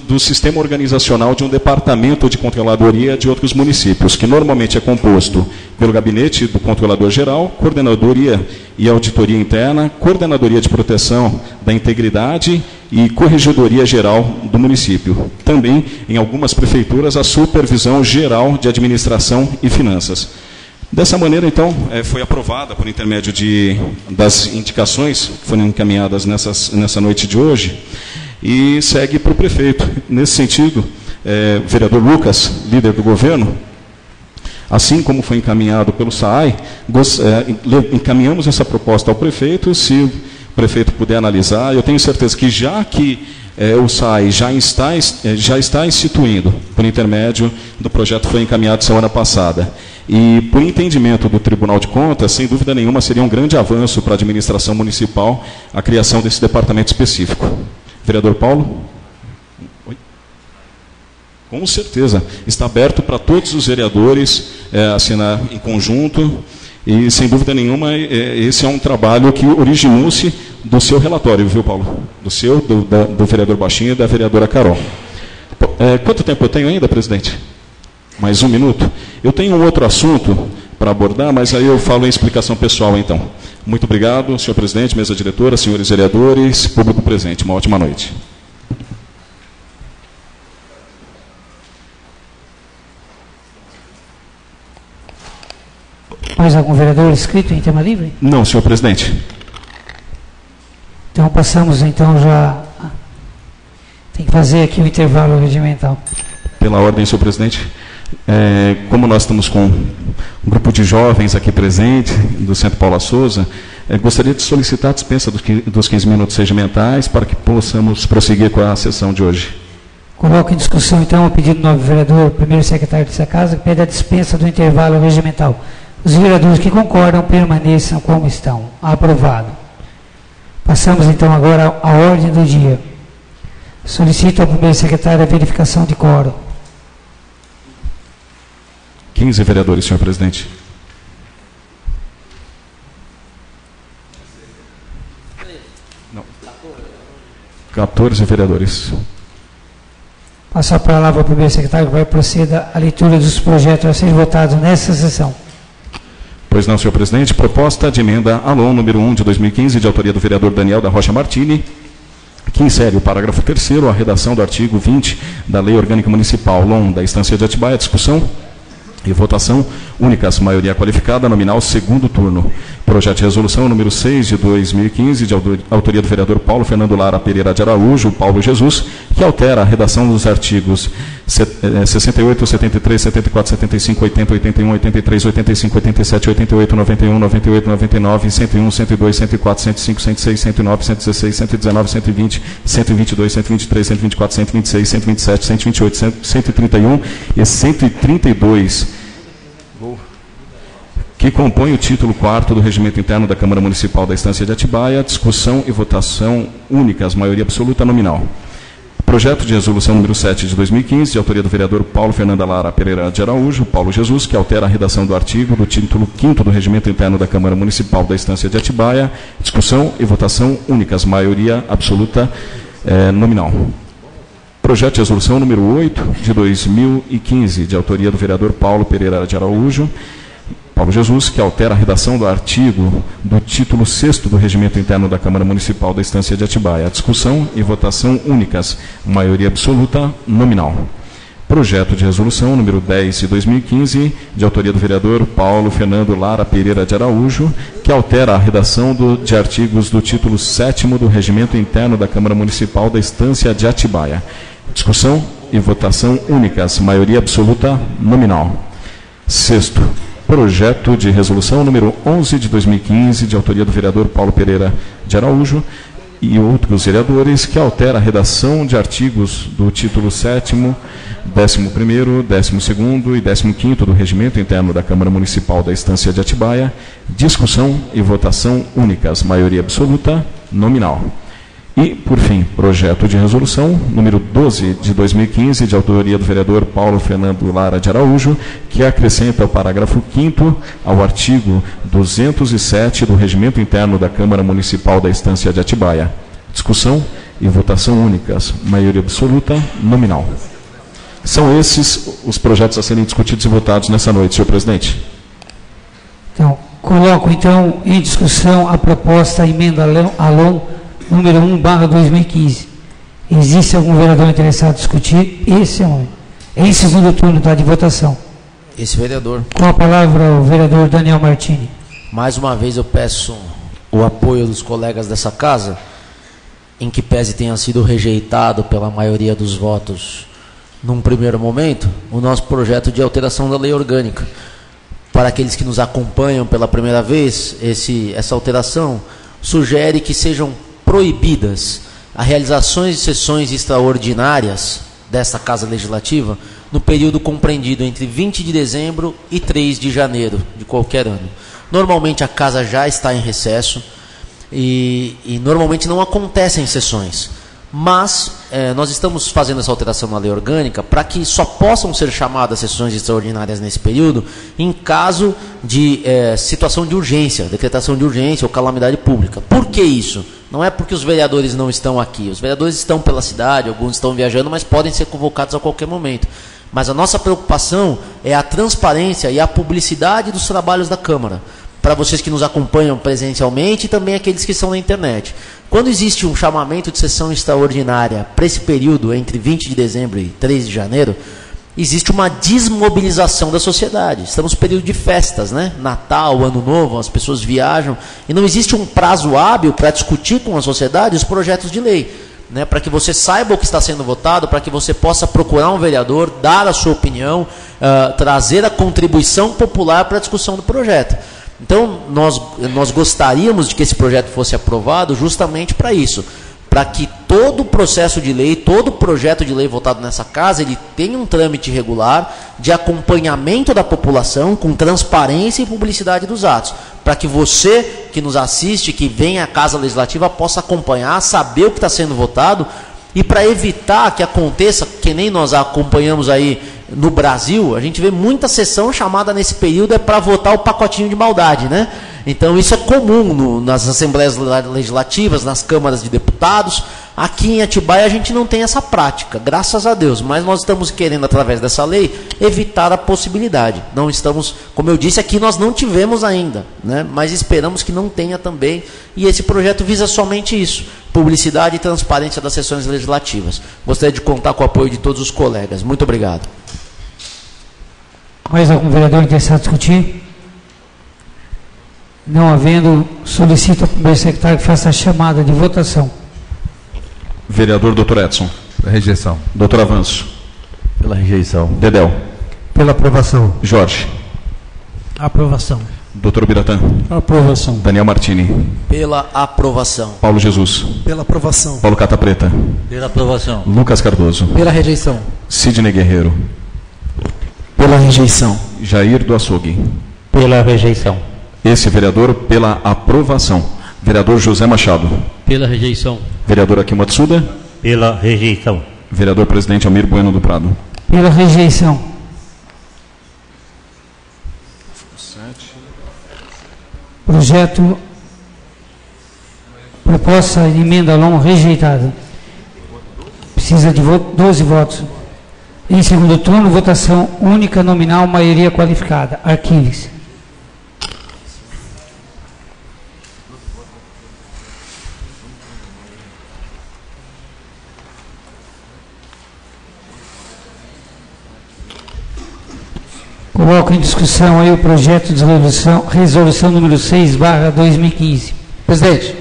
do sistema organizacional de um departamento de controladoria de outros municípios, que normalmente é composto pelo gabinete do controlador geral, coordenadoria e auditoria interna, coordenadoria de proteção da integridade e corregedoria geral do município. Também, em algumas prefeituras, a supervisão geral de administração e finanças. Dessa maneira, então, foi aprovada, por intermédio das indicações que foram encaminhadas nessa noite de hoje, e segue para o prefeito. Nesse sentido, vereador Lucas, líder do governo, assim como foi encaminhado pelo SAAI, encaminhamos essa proposta ao prefeito. Se o prefeito puder analisar, eu tenho certeza que já que o SAAI já está instituindo, por intermédio do projeto que foi encaminhado semana passada. E, por entendimento do Tribunal de Contas, sem dúvida nenhuma, seria um grande avanço para a administração municipal a criação desse departamento específico. Vereador Paulo? Oi? Com certeza. Está aberto para todos os vereadores assinar em conjunto. E, sem dúvida nenhuma, esse é um trabalho que originou-se do seu relatório, viu, Paulo? Do vereador Baixinho e da vereadora Carol. Quanto tempo eu tenho ainda, presidente? Mais um minuto. Eu tenho um outro assunto para abordar, mas aí eu falo em explicação pessoal, então. Muito obrigado, senhor presidente, mesa diretora, senhores vereadores, público presente. Uma ótima noite. Mais algum vereador inscrito em tema livre? Não, senhor presidente. Então passamos, então, já... Tem que fazer aqui o intervalo regimental. Pela ordem, senhor presidente. Como nós estamos com um grupo de jovens aqui presente, do Centro Paula Souza, gostaria de solicitar a dispensa dos 15 minutos regimentais para que possamos prosseguir com a sessão de hoje. Coloco em discussão, então, o pedido do novo vereador, primeiro secretário dessa casa, que pede a dispensa do intervalo regimental. Os vereadores que concordam permaneçam como estão. Aprovado. Passamos, então, agora à ordem do dia. Solicito ao primeiro secretário a verificação de quórum. 15 vereadores, senhor presidente. Não. 14 vereadores. Passar a palavra ao primeiro secretário, que vai proceder à leitura dos projetos a serem votados nesta sessão. Pois não, senhor presidente. Proposta de emenda à LON número 1 de 2015, de autoria do vereador Daniel da Rocha Martini, que insere o parágrafo 3º, a redação do artigo 20 da Lei Orgânica Municipal LON da Estância de Atibaia, discussão e votação únicas, maioria qualificada, nominal, segundo turno. Projeto de resolução número 6 de 2015, de autoria do vereador Paulo Fernando Lara Pereira de Araújo, Paulo Jesus, que altera a redação dos artigos 68, 73, 74, 75, 80, 81, 83, 85, 87, 88, 91, 98, 99, 101, 102, 104, 105, 106, 109, 116, 119, 120, 122, 123, 124, 126, 127, 128, 131 e 132, que compõe o título 4º do Regimento Interno da Câmara Municipal da Estância de Atibaia, discussão e votação únicas, maioria absoluta nominal. Projeto de resolução número 7 de 2015, de autoria do vereador Paulo Fernando Lara Pereira de Araújo, Paulo Jesus, que altera a redação do artigo do título 5º do Regimento Interno da Câmara Municipal da Estância de Atibaia, discussão e votação únicas, maioria absoluta nominal. Projeto de resolução número 8 de 2015, de autoria do vereador Paulo Pereira de Araújo, Paulo Jesus, que altera a redação do artigo do título 6º do Regimento Interno da Câmara Municipal da Estância de Atibaia. Discussão e votação únicas, maioria absoluta nominal. Projeto de resolução número 10 de 2015, de autoria do vereador Paulo Fernando Lara Pereira de Araújo, que altera a redação de artigos do título 7º do Regimento Interno da Câmara Municipal da Estância de Atibaia. Discussão e votação únicas, maioria absoluta nominal. Sexto, projeto de resolução número 11 de 2015, de autoria do vereador Paulo Pereira de Araújo e outros vereadores, que altera a redação de artigos do título 7º, 11º, 12º e 15º do Regimento Interno da Câmara Municipal da Estância de Atibaia. Discussão e votação únicas, maioria absoluta nominal. E, por fim, projeto de resolução número 12 de 2015, de autoria do vereador Paulo Fernando Lara de Araújo, que acrescenta o parágrafo 5º ao artigo 207 do Regimento Interno da Câmara Municipal da Estância de Atibaia. Discussão e votação únicas, maioria absoluta nominal. São esses os projetos a serem discutidos e votados nessa noite, senhor presidente. Então, coloco então em discussão a proposta emenda ALON número 1/2015. Existe algum vereador interessado em discutir? Esse é em segundo turno, tá, de votação. Esse vereador. Com a palavra o vereador Daniel Martini. Mais uma vez eu peço o apoio dos colegas dessa casa, em que pese tenha sido rejeitado pela maioria dos votos num primeiro momento, o nosso projeto de alteração da lei orgânica. Para aqueles que nos acompanham pela primeira vez, essa alteração sugere que sejam proibidas as realizações de sessões extraordinárias desta Casa Legislativa no período compreendido entre 20 de dezembro e 3 de janeiro de qualquer ano. Normalmente a Casa já está em recesso e normalmente não acontecem sessões, mas nós estamos fazendo essa alteração na lei orgânica para que só possam ser chamadas sessões extraordinárias nesse período em caso de situação de urgência, decretação de urgência ou calamidade pública. Por que isso? Não é porque os vereadores não estão aqui. Os vereadores estão pela cidade, alguns estão viajando, mas podem ser convocados a qualquer momento. Mas a nossa preocupação é a transparência e a publicidade dos trabalhos da Câmara, para vocês que nos acompanham presencialmente e também aqueles que estão na internet. Quando existe um chamamento de sessão extraordinária para esse período entre 20 de dezembro e 3 de janeiro, existe uma desmobilização da sociedade. Estamos no período de festas, né? Natal, Ano Novo, as pessoas viajam, e não existe um prazo hábil para discutir com a sociedade os projetos de lei, né? Para que você saiba o que está sendo votado, para que você possa procurar um vereador, dar a sua opinião, trazer a contribuição popular para a discussão do projeto. Então, nós gostaríamos de que esse projeto fosse aprovado justamente para isso, para que todo o processo de lei, todo o projeto de lei votado nessa casa, ele tenha um trâmite regular de acompanhamento da população, com transparência e publicidade dos atos, para que você que nos assiste, que vem à Casa Legislativa, possa acompanhar, saber o que está sendo votado, e para evitar que aconteça, que nem nós acompanhamos aí no Brasil, a gente vê muita sessão chamada nesse período para votar o pacotinho de maldade, né? Então isso é comum nas assembleias legislativas, nas câmaras de deputados. Aqui em Atibaia a gente não tem essa prática, graças a Deus, mas nós estamos querendo, através dessa lei, evitar a possibilidade. Não estamos, como eu disse aqui, nós não tivemos ainda, né? Mas esperamos que não tenha também, e esse projeto visa somente isso, publicidade e transparência das sessões legislativas. Gostaria de contar com o apoio de todos os colegas. Muito obrigado. Mais algum vereador interessado em discutir? Não havendo, solicito ao primeiro secretário que faça a chamada de votação. Vereador Dr. Edson. Rejeição. Doutor Avanço. Pela rejeição. Dedéu. Pela aprovação. Jorge. Aprovação. Dr. Biratã. Aprovação. Daniel Martini. Pela aprovação. Paulo Jesus. Pela aprovação. Paulo Cata Preta. Pela aprovação. Lucas Cardoso. Pela rejeição. Sidney Guerreiro. Pela rejeição. Jair do Açougue. Pela rejeição. Esse vereador pela aprovação. Vereador José Machado. Pela rejeição. Vereador Aki Matsuda. Pela rejeição. Vereador Presidente Almir Bueno do Prado. Pela rejeição. Projeto, proposta de emenda LOM rejeitada. Precisa de 12 votos. Em segundo turno, votação única, nominal, maioria qualificada. Arquive-se. Coloco em discussão aí o projeto de resolução número 6/2015. Presidente,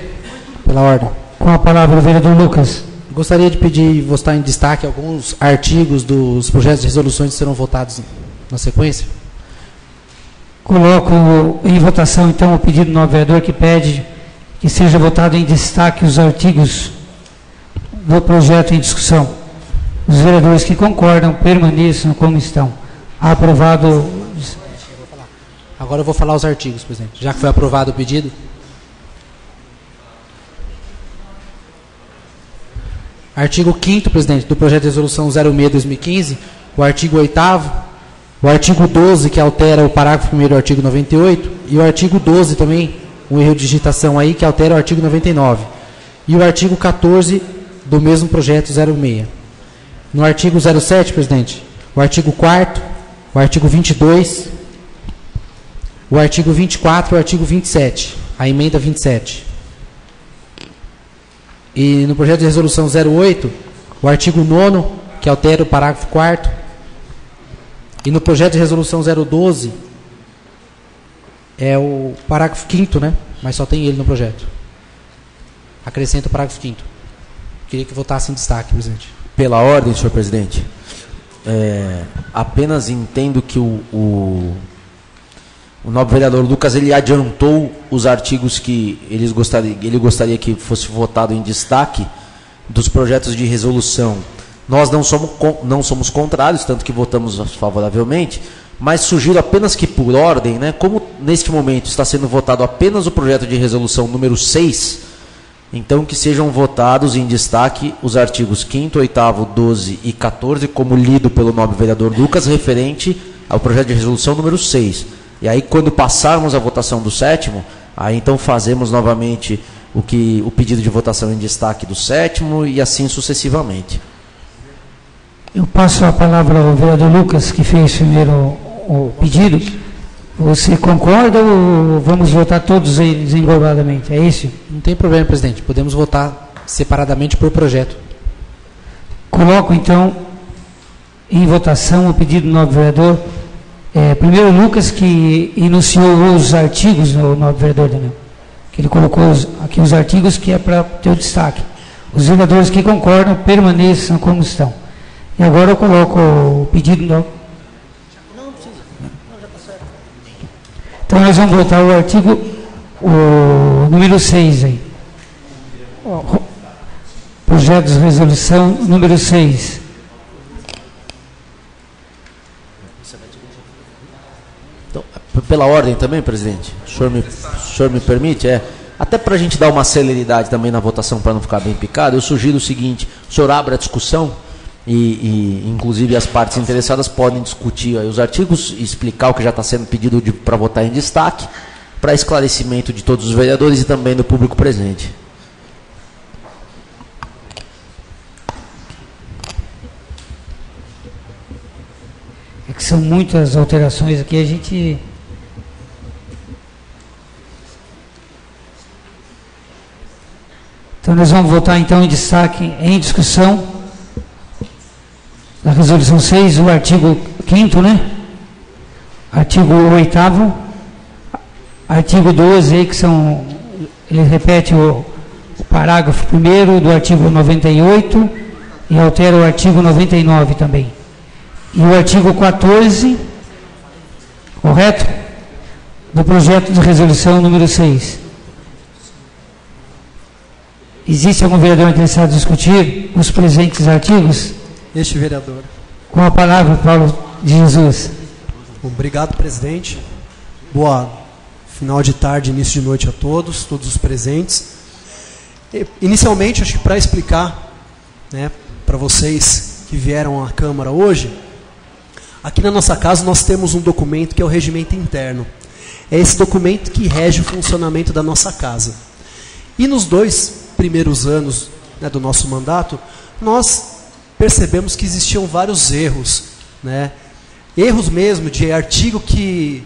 pela ordem. Com a palavra o vereador Lucas. Gostaria de pedir votar em destaque alguns artigos dos projetos de resoluções que serão votados na sequência. Coloco em votação então o pedido do novo vereador que pede que seja votado em destaque os artigos do projeto em discussão. Os vereadores que concordam permaneçam como estão. Aprovado. Agora eu vou falar os artigos, presidente. Já que foi aprovado o pedido. Artigo 5º, presidente, do projeto de resolução 06/2015, o artigo 8º, o artigo 12, que altera o parágrafo 1º do artigo 98, e o artigo 12 também, um erro de digitação aí, que altera o artigo 99. E o artigo 14 do mesmo projeto 06. No artigo 07, presidente, o artigo 4º, o artigo 22, o artigo 24 e o artigo 27, a emenda 27. E no projeto de resolução 08, o artigo 9º, que altera o parágrafo 4º, e no projeto de resolução 012, é o parágrafo 5º, né? Mas só tem ele no projeto. Acrescenta o parágrafo 5º. Queria que votasse em destaque, presidente. Pela ordem, senhor presidente. Apenas entendo que o nobre vereador Lucas ele adiantou os artigos que ele gostaria que fosse votado em destaque dos projetos de resolução. Nós não somos contrários, tanto que votamos favoravelmente, mas sugiro apenas que por ordem, né, como neste momento está sendo votado apenas o projeto de resolução número 6, então que sejam votados em destaque os artigos 5º, 8º, 12 e 14, como lido pelo nobre vereador Lucas, referente ao projeto de resolução número 6. E aí, quando passarmos a votação do 7º, aí então fazemos novamente o pedido de votação em destaque do 7º e assim sucessivamente. Eu passo a palavra ao vereador Lucas, que fez primeiro o pedido. Você concorda ou vamos votar todos eles englobadamente? É isso? Não tem problema, presidente. Podemos votar separadamente por projeto. Coloco, então, em votação o pedido do novo vereador. Primeiro, Lucas, que enunciou os artigos, o novo vereador Daniel. Que ele colocou aqui os artigos que é para ter o destaque. Os vereadores que concordam permaneçam como estão. E agora eu coloco o pedido do... Então nós vamos votar o artigo, o número 6 aí. Projeto de resolução número 6. Então, pela ordem também, presidente? O senhor me permite? Até para a gente dar uma celeridade também na votação, para não ficar bem picado, eu sugiro o seguinte: o senhor abre a discussão e inclusive as partes interessadas podem discutir aí os artigos e explicar o que já está sendo pedido para votar em destaque, para esclarecimento de todos os vereadores e também do público presente. É que são muitas alterações aqui, a gente... Então nós vamos votar então em destaque, em discussão, na resolução 6, o artigo 5º, né? Artigo 8º, artigo 12, que são, ele repete o parágrafo 1º do artigo 98 e altera o artigo 99 também. e o artigo 14, correto? Do projeto de resolução número 6. Existe algum vereador interessado em discutir os presentes artigos? Este vereador. Com a palavra, Paulo de Jesus. Obrigado, presidente. Boa final de tarde, início de noite a todos os presentes. Inicialmente, acho que para explicar, né, para vocês que vieram à Câmara hoje, aqui na nossa casa nós temos um documento que é o regimento interno. É esse documento que rege o funcionamento da nossa casa. E nos 2 primeiros anos, né, do nosso mandato, nós percebemos que existiam vários erros, né? Erros mesmo de artigo que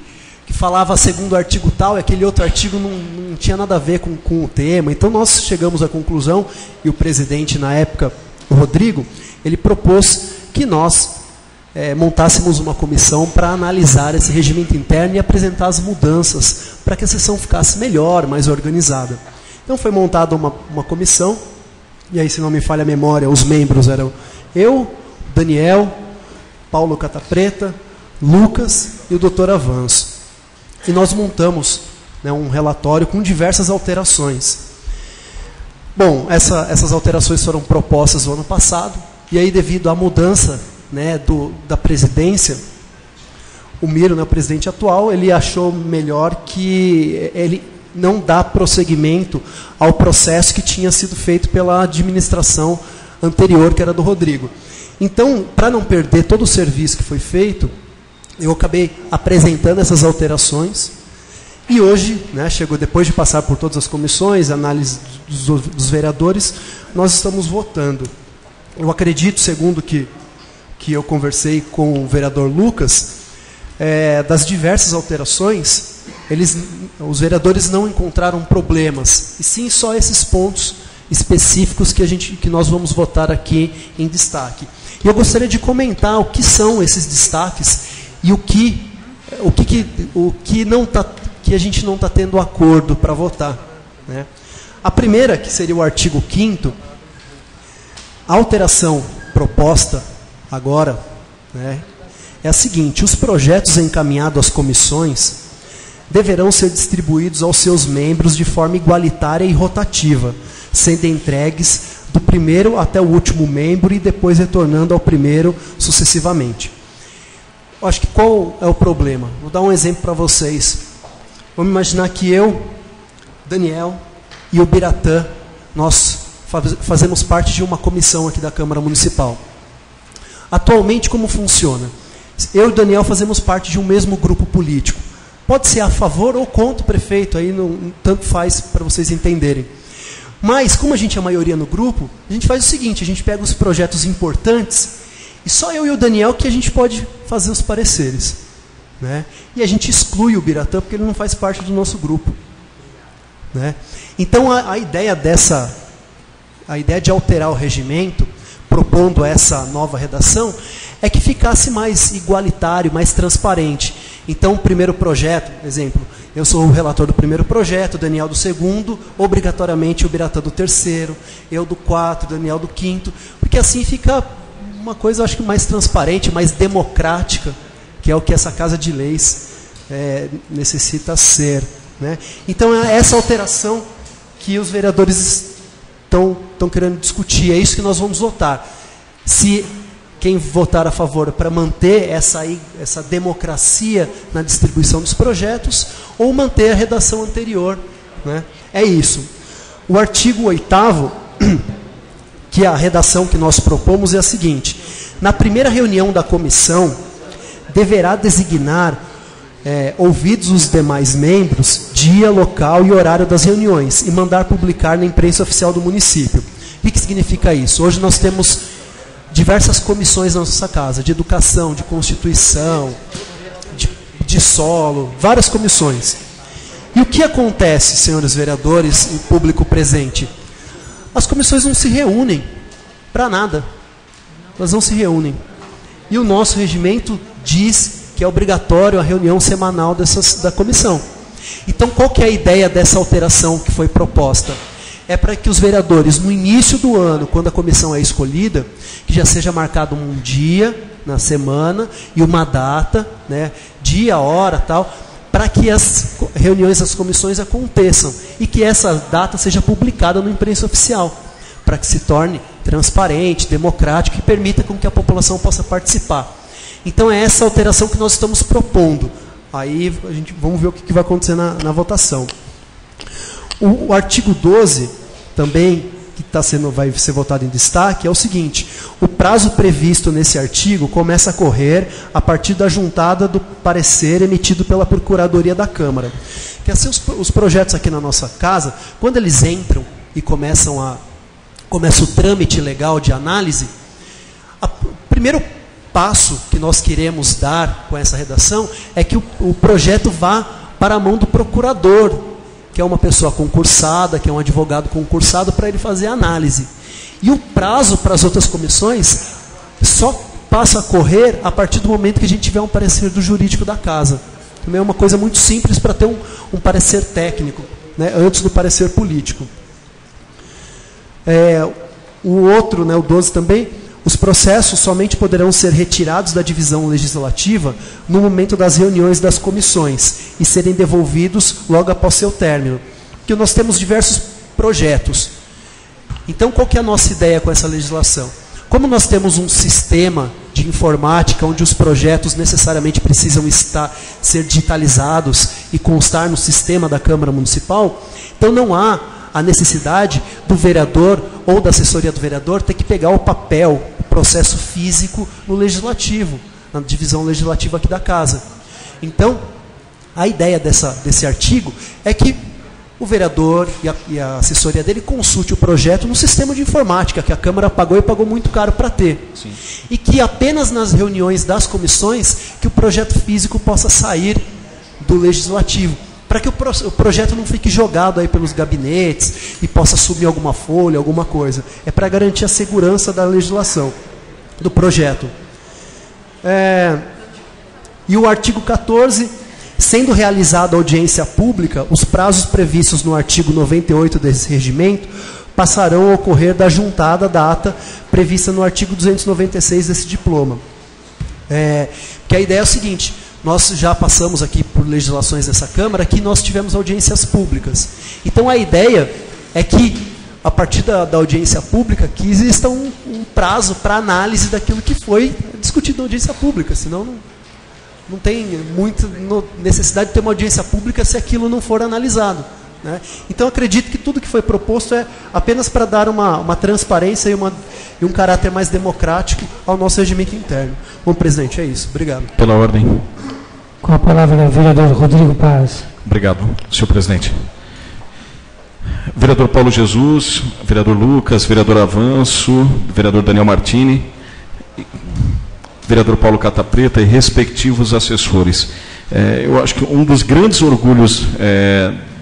falava segundo o artigo tal, e aquele outro artigo não tinha nada a ver com o tema. Então nós chegamos à conclusão, e o presidente na época, o Rodrigo, ele propôs que nós montássemos uma comissão para analisar esse regimento interno e apresentar as mudanças para que a sessão ficasse melhor, mais organizada. Então foi montada uma comissão, e aí, se não me falha a memória, os membros eram eu, Daniel, Paulo Catapreta, Lucas e o Dr. Avanço. E nós montamos, né, um relatório com diversas alterações. Bom, essas alterações foram propostas no ano passado, e aí, devido à mudança, né, da presidência, o Miro, né, o presidente atual, ele achou melhor que ele não dá prosseguimento ao processo que tinha sido feito pela administração anterior, que era do Rodrigo. Então, para não perder todo o serviço que foi feito, eu acabei apresentando essas alterações, e hoje, né, chegou depois de passar por todas as comissões, análise dos vereadores, nós estamos votando. Eu acredito, segundo que eu conversei com o vereador Lucas, das diversas alterações, os vereadores não encontraram problemas, e sim só esses pontos específicos que nós vamos votar aqui em destaque. E eu gostaria de comentar o que são esses destaques e o que a gente não está tendo acordo para votar, né? A primeira, que seria o artigo 5º, a alteração proposta agora, né, é a seguinte: os projetos encaminhados às comissões deverão ser distribuídos aos seus membros de forma igualitária e rotativa, sendo entregues do primeiro até o último membro e depois retornando ao primeiro sucessivamente. Eu acho que qual é o problema? Vou dar um exemplo para vocês. Vamos imaginar que eu, Daniel e o Biratã, nós fazemos parte de uma comissão aqui da Câmara Municipal. Atualmente, como funciona? Eu e o Daniel fazemos parte de um mesmo grupo político. Pode ser a favor ou contra o prefeito, aí não, tanto faz para vocês entenderem. Mas, como a gente é a maioria no grupo, a gente faz o seguinte: a gente pega os projetos importantes, e só eu e o Daniel que a gente pode fazer os pareceres, né? E a gente exclui o Biratã, porque ele não faz parte do nosso grupo, né? Então, a ideia de alterar o regimento, propondo essa nova redação, é que ficasse mais igualitário, mais transparente. Então, o primeiro projeto, exemplo, eu sou o relator do primeiro projeto, o Daniel do segundo, obrigatoriamente o Biratã do terceiro, eu do 4, o Daniel do 5º, porque assim fica uma coisa, acho que mais transparente, mais democrática, que é o que essa Casa de Leis necessita ser, né? Então, é essa alteração que os vereadores estão querendo discutir, é isso que nós vamos votar. Se quem votar a favor para manter essa democracia na distribuição dos projetos, ou manter a redação anterior, né? É isso. O artigo 8º, que é a redação que nós propomos, é a seguinte: na primeira reunião da comissão, deverá designar, ouvidos os demais membros, dia, local e horário das reuniões, e mandar publicar na imprensa oficial do município. O que significa isso? Hoje nós temos diversas comissões na nossa casa, de educação, de constituição, de solo, várias comissões. E o que acontece, senhores vereadores e público presente? As comissões não se reúnem para nada. Elas não se reúnem. E o nosso regimento diz que é obrigatório a reunião semanal da comissão. Então, qual que é a ideia dessa alteração que foi proposta? é para que os vereadores, no início do ano, quando a comissão é escolhida, que já seja marcado um dia na semana e uma data, né, dia, hora, tal, para que as reuniões das comissões aconteçam e que essa data seja publicada no imprensa oficial, para que se torne transparente, democrático e permita com que a população possa participar. Então é essa alteração que nós estamos propondo. Aí vamos ver o que vai acontecer na votação. O artigo 12 também, que vai ser votado em destaque, é o seguinte: o prazo previsto nesse artigo começa a correr a partir da juntada do parecer emitido pela Procuradoria da Câmara. Que assim, os projetos aqui na nossa casa, quando eles entram e começa o trâmite legal de análise, o primeiro passo que nós queremos dar com essa redação é que o projeto vá para a mão do procurador, que é uma pessoa concursada, que é um advogado concursado, para ele fazer a análise. E o prazo para as outras comissões só passa a correr a partir do momento que a gente tiver um parecer do jurídico da casa. Também é uma coisa muito simples para ter um parecer técnico, né, antes do parecer político. O outro, né, o 12 também, os processos somente poderão ser retirados da divisão legislativa no momento das reuniões das comissões e serem devolvidos logo após seu término. Porque nós temos diversos projetos. Então, qual que é a nossa ideia com essa legislação? Como nós temos um sistema de informática onde os projetos necessariamente precisam ser digitalizados e constar no sistema da Câmara Municipal, então não há a necessidade do vereador ou da assessoria do vereador ter que pegar o papel, o processo físico no legislativo, na divisão legislativa aqui da casa. Então, a ideia desse artigo é que o vereador e a assessoria dele consulte o projeto no sistema de informática, que a Câmara pagou e pagou muito caro para ter. Sim. E que apenas nas reuniões das comissões que o projeto físico possa sair do legislativo, para que o projeto não fique jogado aí pelos gabinetes e possa sumir alguma folha, alguma coisa. É para garantir a segurança da legislação, do projeto. E o artigo 14, sendo realizada a audiência pública, os prazos previstos no artigo 98 desse regimento passarão a ocorrer da juntada data prevista no artigo 296 desse diploma. Porque a ideia é o seguinte: nós já passamos aqui por legislações dessa Câmara que nós tivemos audiências públicas. Então a ideia é que, a partir da audiência pública, que exista um prazo para análise daquilo que foi discutido na audiência pública, senão não tem muita necessidade de ter uma audiência pública se aquilo não for analisado, né? Então acredito que tudo que foi proposto é apenas para dar uma transparência e um caráter mais democrático ao nosso regimento interno. Bom, presidente, é isso. Obrigado. Pela ordem. Com a palavra, o vereador Rodrigo Paz. Obrigado, senhor presidente. Vereador Paulo Jesus, vereador Lucas, vereador Avanço, vereador Daniel Martini, vereador Paulo Catapreta e respectivos assessores. Eu acho que um dos grandes orgulhos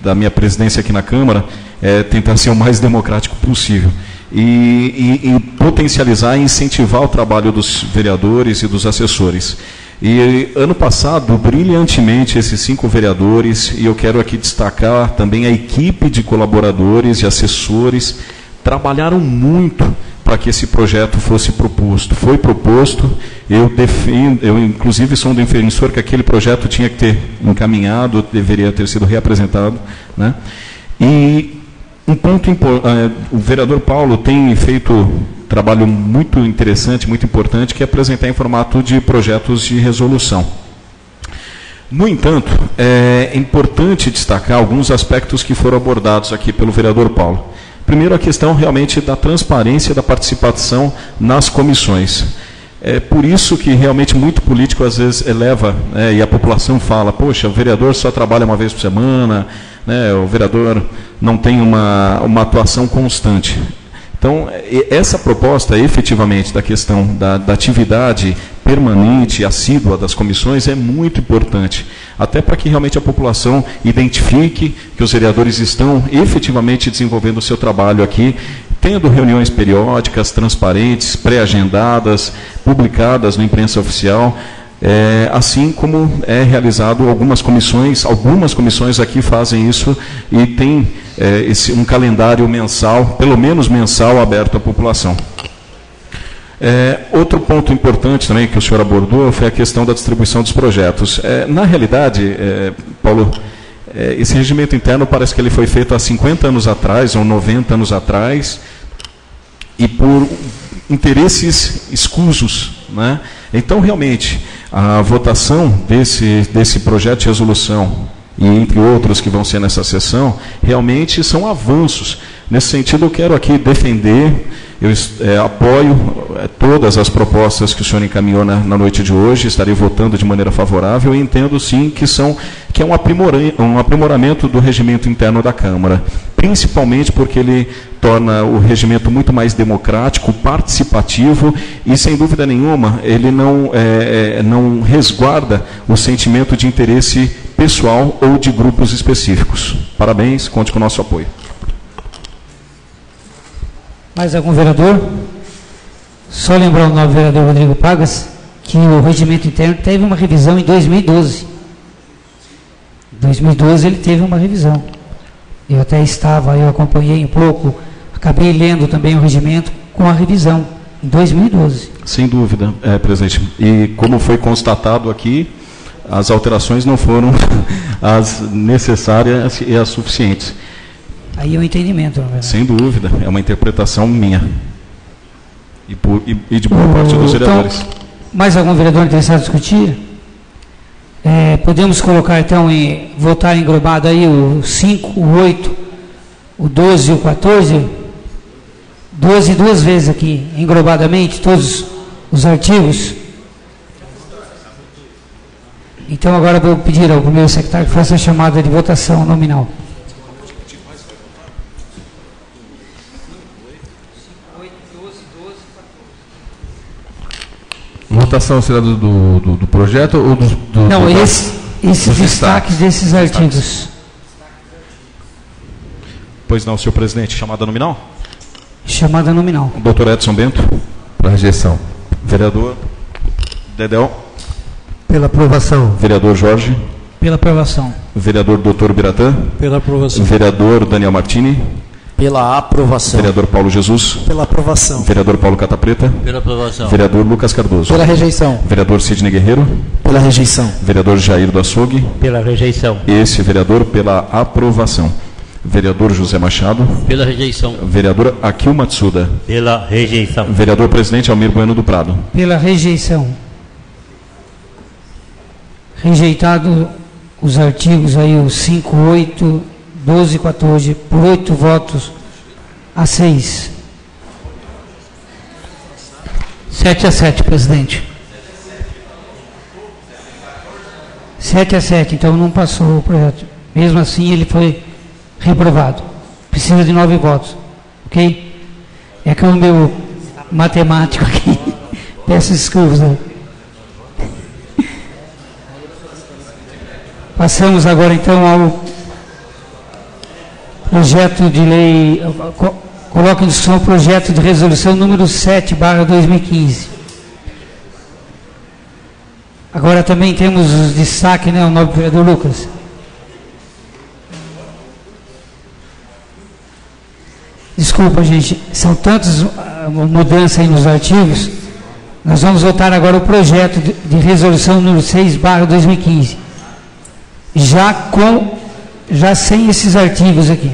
da minha presidência aqui na Câmara é tentar ser o mais democrático possível e potencializar e incentivar o trabalho dos vereadores e dos assessores. E ano passado, brilhantemente, esses 5 vereadores, e eu quero aqui destacar também a equipe de colaboradores e assessores, trabalharam muito para que esse projeto fosse proposto. Foi proposto, eu inclusive sou um defensor que aquele projeto tinha que ter encaminhado, deveria ter sido reapresentado, né? E um ponto importante, o vereador Paulo tem feito trabalho muito interessante, muito importante, que é apresentar em formato de projetos de resolução. No entanto, é importante destacar alguns aspectos que foram abordados aqui pelo vereador Paulo. Primeiro, a questão realmente da transparência da participação nas comissões. É por isso que realmente muito político às vezes eleva, e a população fala: poxa, o vereador só trabalha uma vez por semana, né, o vereador não tem uma atuação constante. Então, essa proposta, efetivamente, da questão da atividade permanente, assídua das comissões é muito importante, até para que realmente a população identifique que os vereadores estão efetivamente desenvolvendo o seu trabalho aqui, tendo reuniões periódicas, transparentes, pré-agendadas, publicadas na imprensa oficial, Assim como é realizado algumas comissões aqui fazem isso e tem um calendário mensal, pelo menos mensal, aberto à população. Outro ponto importante também que o senhor abordou foi a questão da distribuição dos projetos. Na realidade, Paulo, esse regimento interno parece que ele foi feito há 50 anos atrás ou 90 anos atrás e por interesses escusos, né? Então, realmente, a votação desse projeto de resolução e entre outros que vão ser nessa sessão, realmente são avanços. Nesse sentido, eu quero aqui defender, eu apoio todas as propostas que o senhor encaminhou na noite de hoje, estarei votando de maneira favorável e entendo sim que é um aprimoramento do regimento interno da Câmara, principalmente porque ele torna o regimento muito mais democrático, participativo e, sem dúvida nenhuma, ele não resguarda o sentimento de interesse pessoal ou de grupos específicos. Parabéns, conte com o nosso apoio. Mais algum vereador? Só lembrar o novo vereador Rodrigo Pagas que o regimento interno teve uma revisão em 2012. Em 2012 ele teve uma revisão. Eu acompanhei um pouco, acabei lendo também o regimento com a revisão, em 2012. Sem dúvida, presidente. E como foi constatado aqui, as alterações não foram as necessárias e as suficientes. Aí é o entendimento, na verdade. Sem dúvida, é uma interpretação minha e de boa parte dos vereadores. Então, mais algum vereador interessado em discutir? Podemos colocar então votar englobado aí o 5, o 8, o 12 e o 14? 12 duas vezes aqui, englobadamente, todos os artigos. Então agora vou pedir ao primeiro secretário que faça a chamada de votação nominal. Votação será do projeto ou Não, esses destaques desses artigos. Pois não, senhor presidente, chamada nominal? Chamada nominal. Doutor Edson Bento. Para rejeição. Vereador Dedéu. Pela aprovação. Vereador Jorge. Pela aprovação. Vereador Dr. Biratã. Pela aprovação. Vereador Daniel Martini. Pela aprovação. Vereador Paulo Jesus. Pela aprovação. Vereador Paulo Catapreta. Pela aprovação. Vereador Lucas Cardoso. Pela rejeição. Vereador Sidney Guerreiro. Pela rejeição. Vereador Jair do Açougue. Pela rejeição. Esse vereador pela aprovação. Vereador José Machado. Pela rejeição. Vereador Akil Matsuda. Pela rejeição. Vereador Presidente Almir Bueno do Prado. Pela rejeição. Rejeitado os artigos aí, o 5, 8, 12 e 14, por 8 votos a 6. 7-7, presidente. 7-7, então não passou o projeto. Mesmo assim, ele foi reprovado. Precisa de 9 votos. Ok? É que o meu matemático aqui. Peço desculpas. Né? Passamos agora então ao projeto de lei. Coloco em discussão o projeto de resolução número 7/2015. Agora também temos os destaques, né, o nobre vereador Lucas. Desculpa, gente, são tantas mudanças aí nos artigos. Nós vamos votar agora o projeto de resolução número 6/2015. Já sem esses artigos aqui.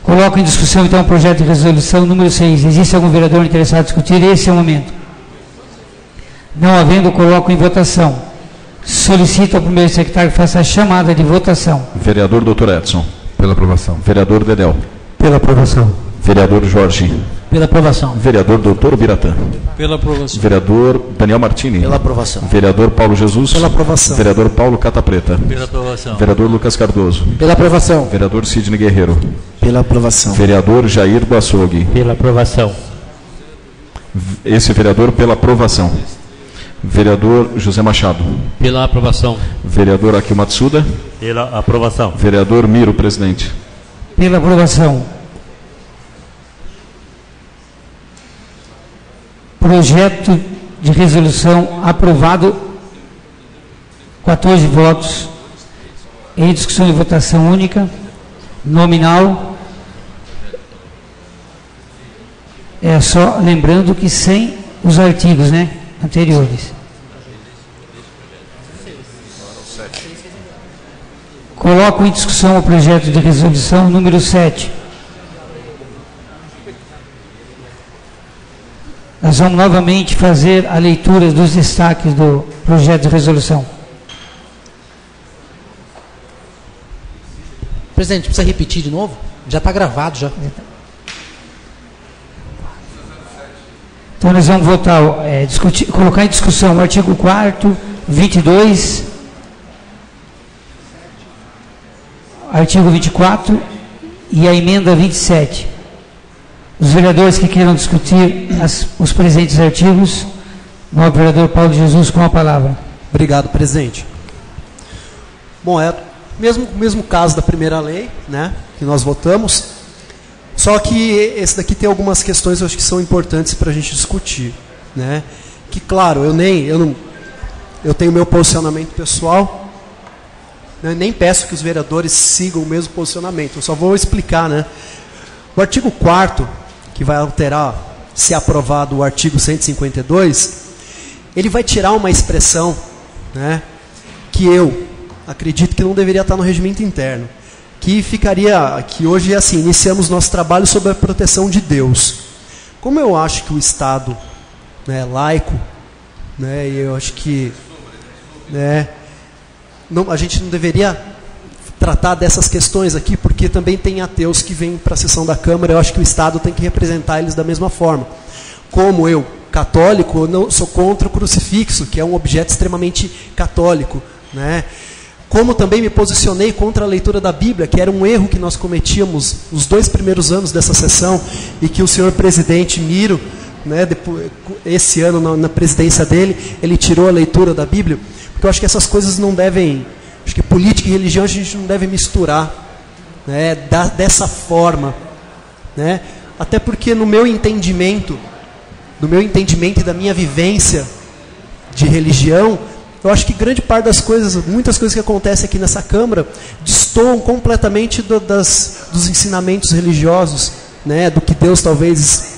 Coloco em discussão então o projeto de resolução número 6. Existe algum vereador interessado em discutir? Esse é o momento. Não havendo, coloco em votação. Solicito ao primeiro secretário que faça a chamada de votação. Vereador Dr. Edson. Pela aprovação. Vereador Dedéu. Pela aprovação. Vereador Jorge. Pela aprovação. Vereador Dr. Biratã. Pela aprovação. Vereador Daniel Martini. Pela aprovação. Vereador Paulo Jesus. Pela aprovação. Vereador Paulo Catapreta. Pela aprovação. Vereador Lucas Cardoso. Pela aprovação. Vereador Sidney Guerreiro. Pela aprovação. Vereador Jair do Açougue. Pela aprovação. Esse vereador pela aprovação. Vereador José Machado. Pela aprovação. Vereador Akil Matsuda. Pela aprovação. Vereador Miro, presidente. Pela aprovação. Projeto de resolução aprovado, 14 votos, em discussão e votação única, nominal. É só lembrando que sem os artigos, né, anteriores. Coloco em discussão o projeto de resolução número 7. Nós vamos novamente fazer a leitura dos destaques do projeto de resolução. Presidente, precisa repetir de novo? Já está gravado já. Então nós vamos votar, colocar em discussão o artigo 4º, 22, artigo 24 e a emenda 27. Os vereadores que queiram discutir os presentes artigos, o nobre vereador Paulo Jesus com a palavra. Obrigado, presidente. Bom, é o mesmo caso da primeira lei, né, que nós votamos, só que esse daqui tem algumas questões que eu acho que são importantes para a gente discutir, né? Que, claro, eu tenho meu posicionamento pessoal, né, nem peço que os vereadores sigam o mesmo posicionamento, eu só vou explicar, né? O artigo 4º, que vai alterar, se aprovado, o artigo 152, ele vai tirar uma expressão, né, que eu acredito que não deveria estar no regimento interno, que hoje é assim: iniciamos nosso trabalho sob a proteção de Deus. Como eu acho que o Estado, né, laico, né, e eu acho que, né, a gente não deveria tratar dessas questões aqui, porque também tem ateus que vêm para a sessão da Câmara. Eu acho que o Estado tem que representar eles da mesma forma. Como eu, católico, eu não sou contra o crucifixo, que é um objeto extremamente católico, né? Como também me posicionei contra a leitura da Bíblia, que era um erro que nós cometíamos nos 2 primeiros anos dessa sessão, e que o senhor presidente Miro, né, esse ano, na presidência dele, ele tirou a leitura da Bíblia, porque eu acho que essas coisas não devem, acho que política e religião a gente não deve misturar, né, dessa forma, né? Até porque no meu entendimento e da minha vivência de religião, eu acho que grande parte das coisas, muitas coisas que acontecem aqui nessa Câmara, destoam completamente dos ensinamentos religiosos, né, do que Deus talvez,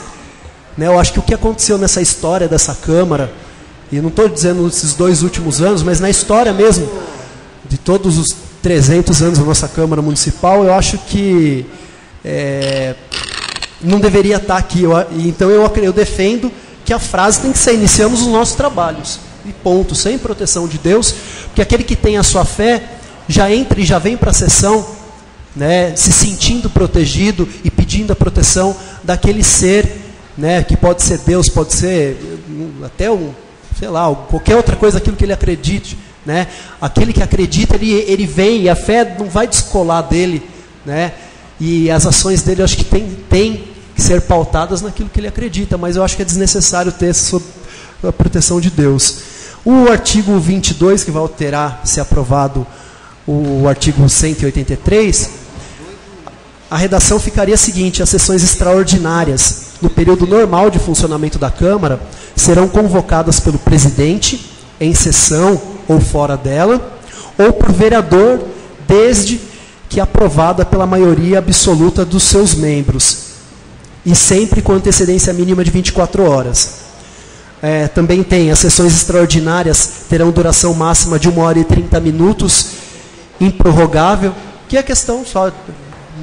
né, eu acho que o que aconteceu nessa história dessa Câmara, e eu não estou dizendo nesses 2 últimos anos, mas na história mesmo, de todos os 300 anos da nossa Câmara Municipal, eu acho que não deveria estar aqui. Então eu defendo que a frase tem que ser: iniciamos os nossos trabalhos. E ponto, sem proteção de Deus, porque aquele que tem a sua fé já entra e já vem para a sessão, né, se sentindo protegido e pedindo a proteção daquele ser, né, que pode ser Deus, pode ser até qualquer outra coisa, aquilo que ele acredite, né? Aquele que acredita, ele vem, e a fé não vai descolar dele, né? E as ações dele, eu acho que tem que ser pautadas naquilo que ele acredita, mas eu acho que é desnecessário ter sob a proteção de Deus. O artigo 22, que vai alterar, se aprovado, o artigo 183, a redação ficaria a seguinte: as sessões extraordinárias, no período normal de funcionamento da Câmara, serão convocadas pelo presidente, em sessão ou fora dela, ou por vereador, desde que aprovada pela maioria absoluta dos seus membros, e sempre com antecedência mínima de 24 horas. Também tem: as sessões extraordinárias terão duração máxima de 1h30, improrrogável, que é questão só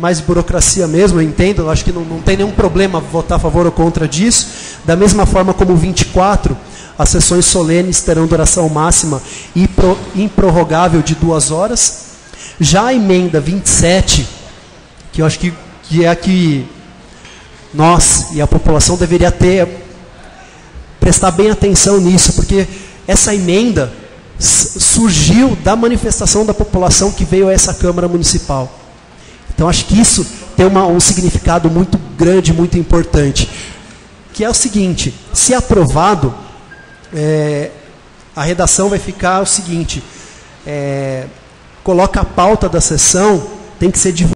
mais burocracia mesmo, eu entendo, eu acho que não tem nenhum problema votar a favor ou contra disso. Da mesma forma como o 24, as sessões solenes terão duração máxima e improrrogável de 2 horas. Já a emenda 27, que eu acho que é a que nós e a população deveria prestar bem atenção nisso, porque essa emenda surgiu da manifestação da população que veio a essa Câmara Municipal. Então acho que isso tem um significado muito grande, muito importante, que é o seguinte: se aprovado, a redação vai ficar o seguinte: coloca a pauta da sessão, tem que ser divulgada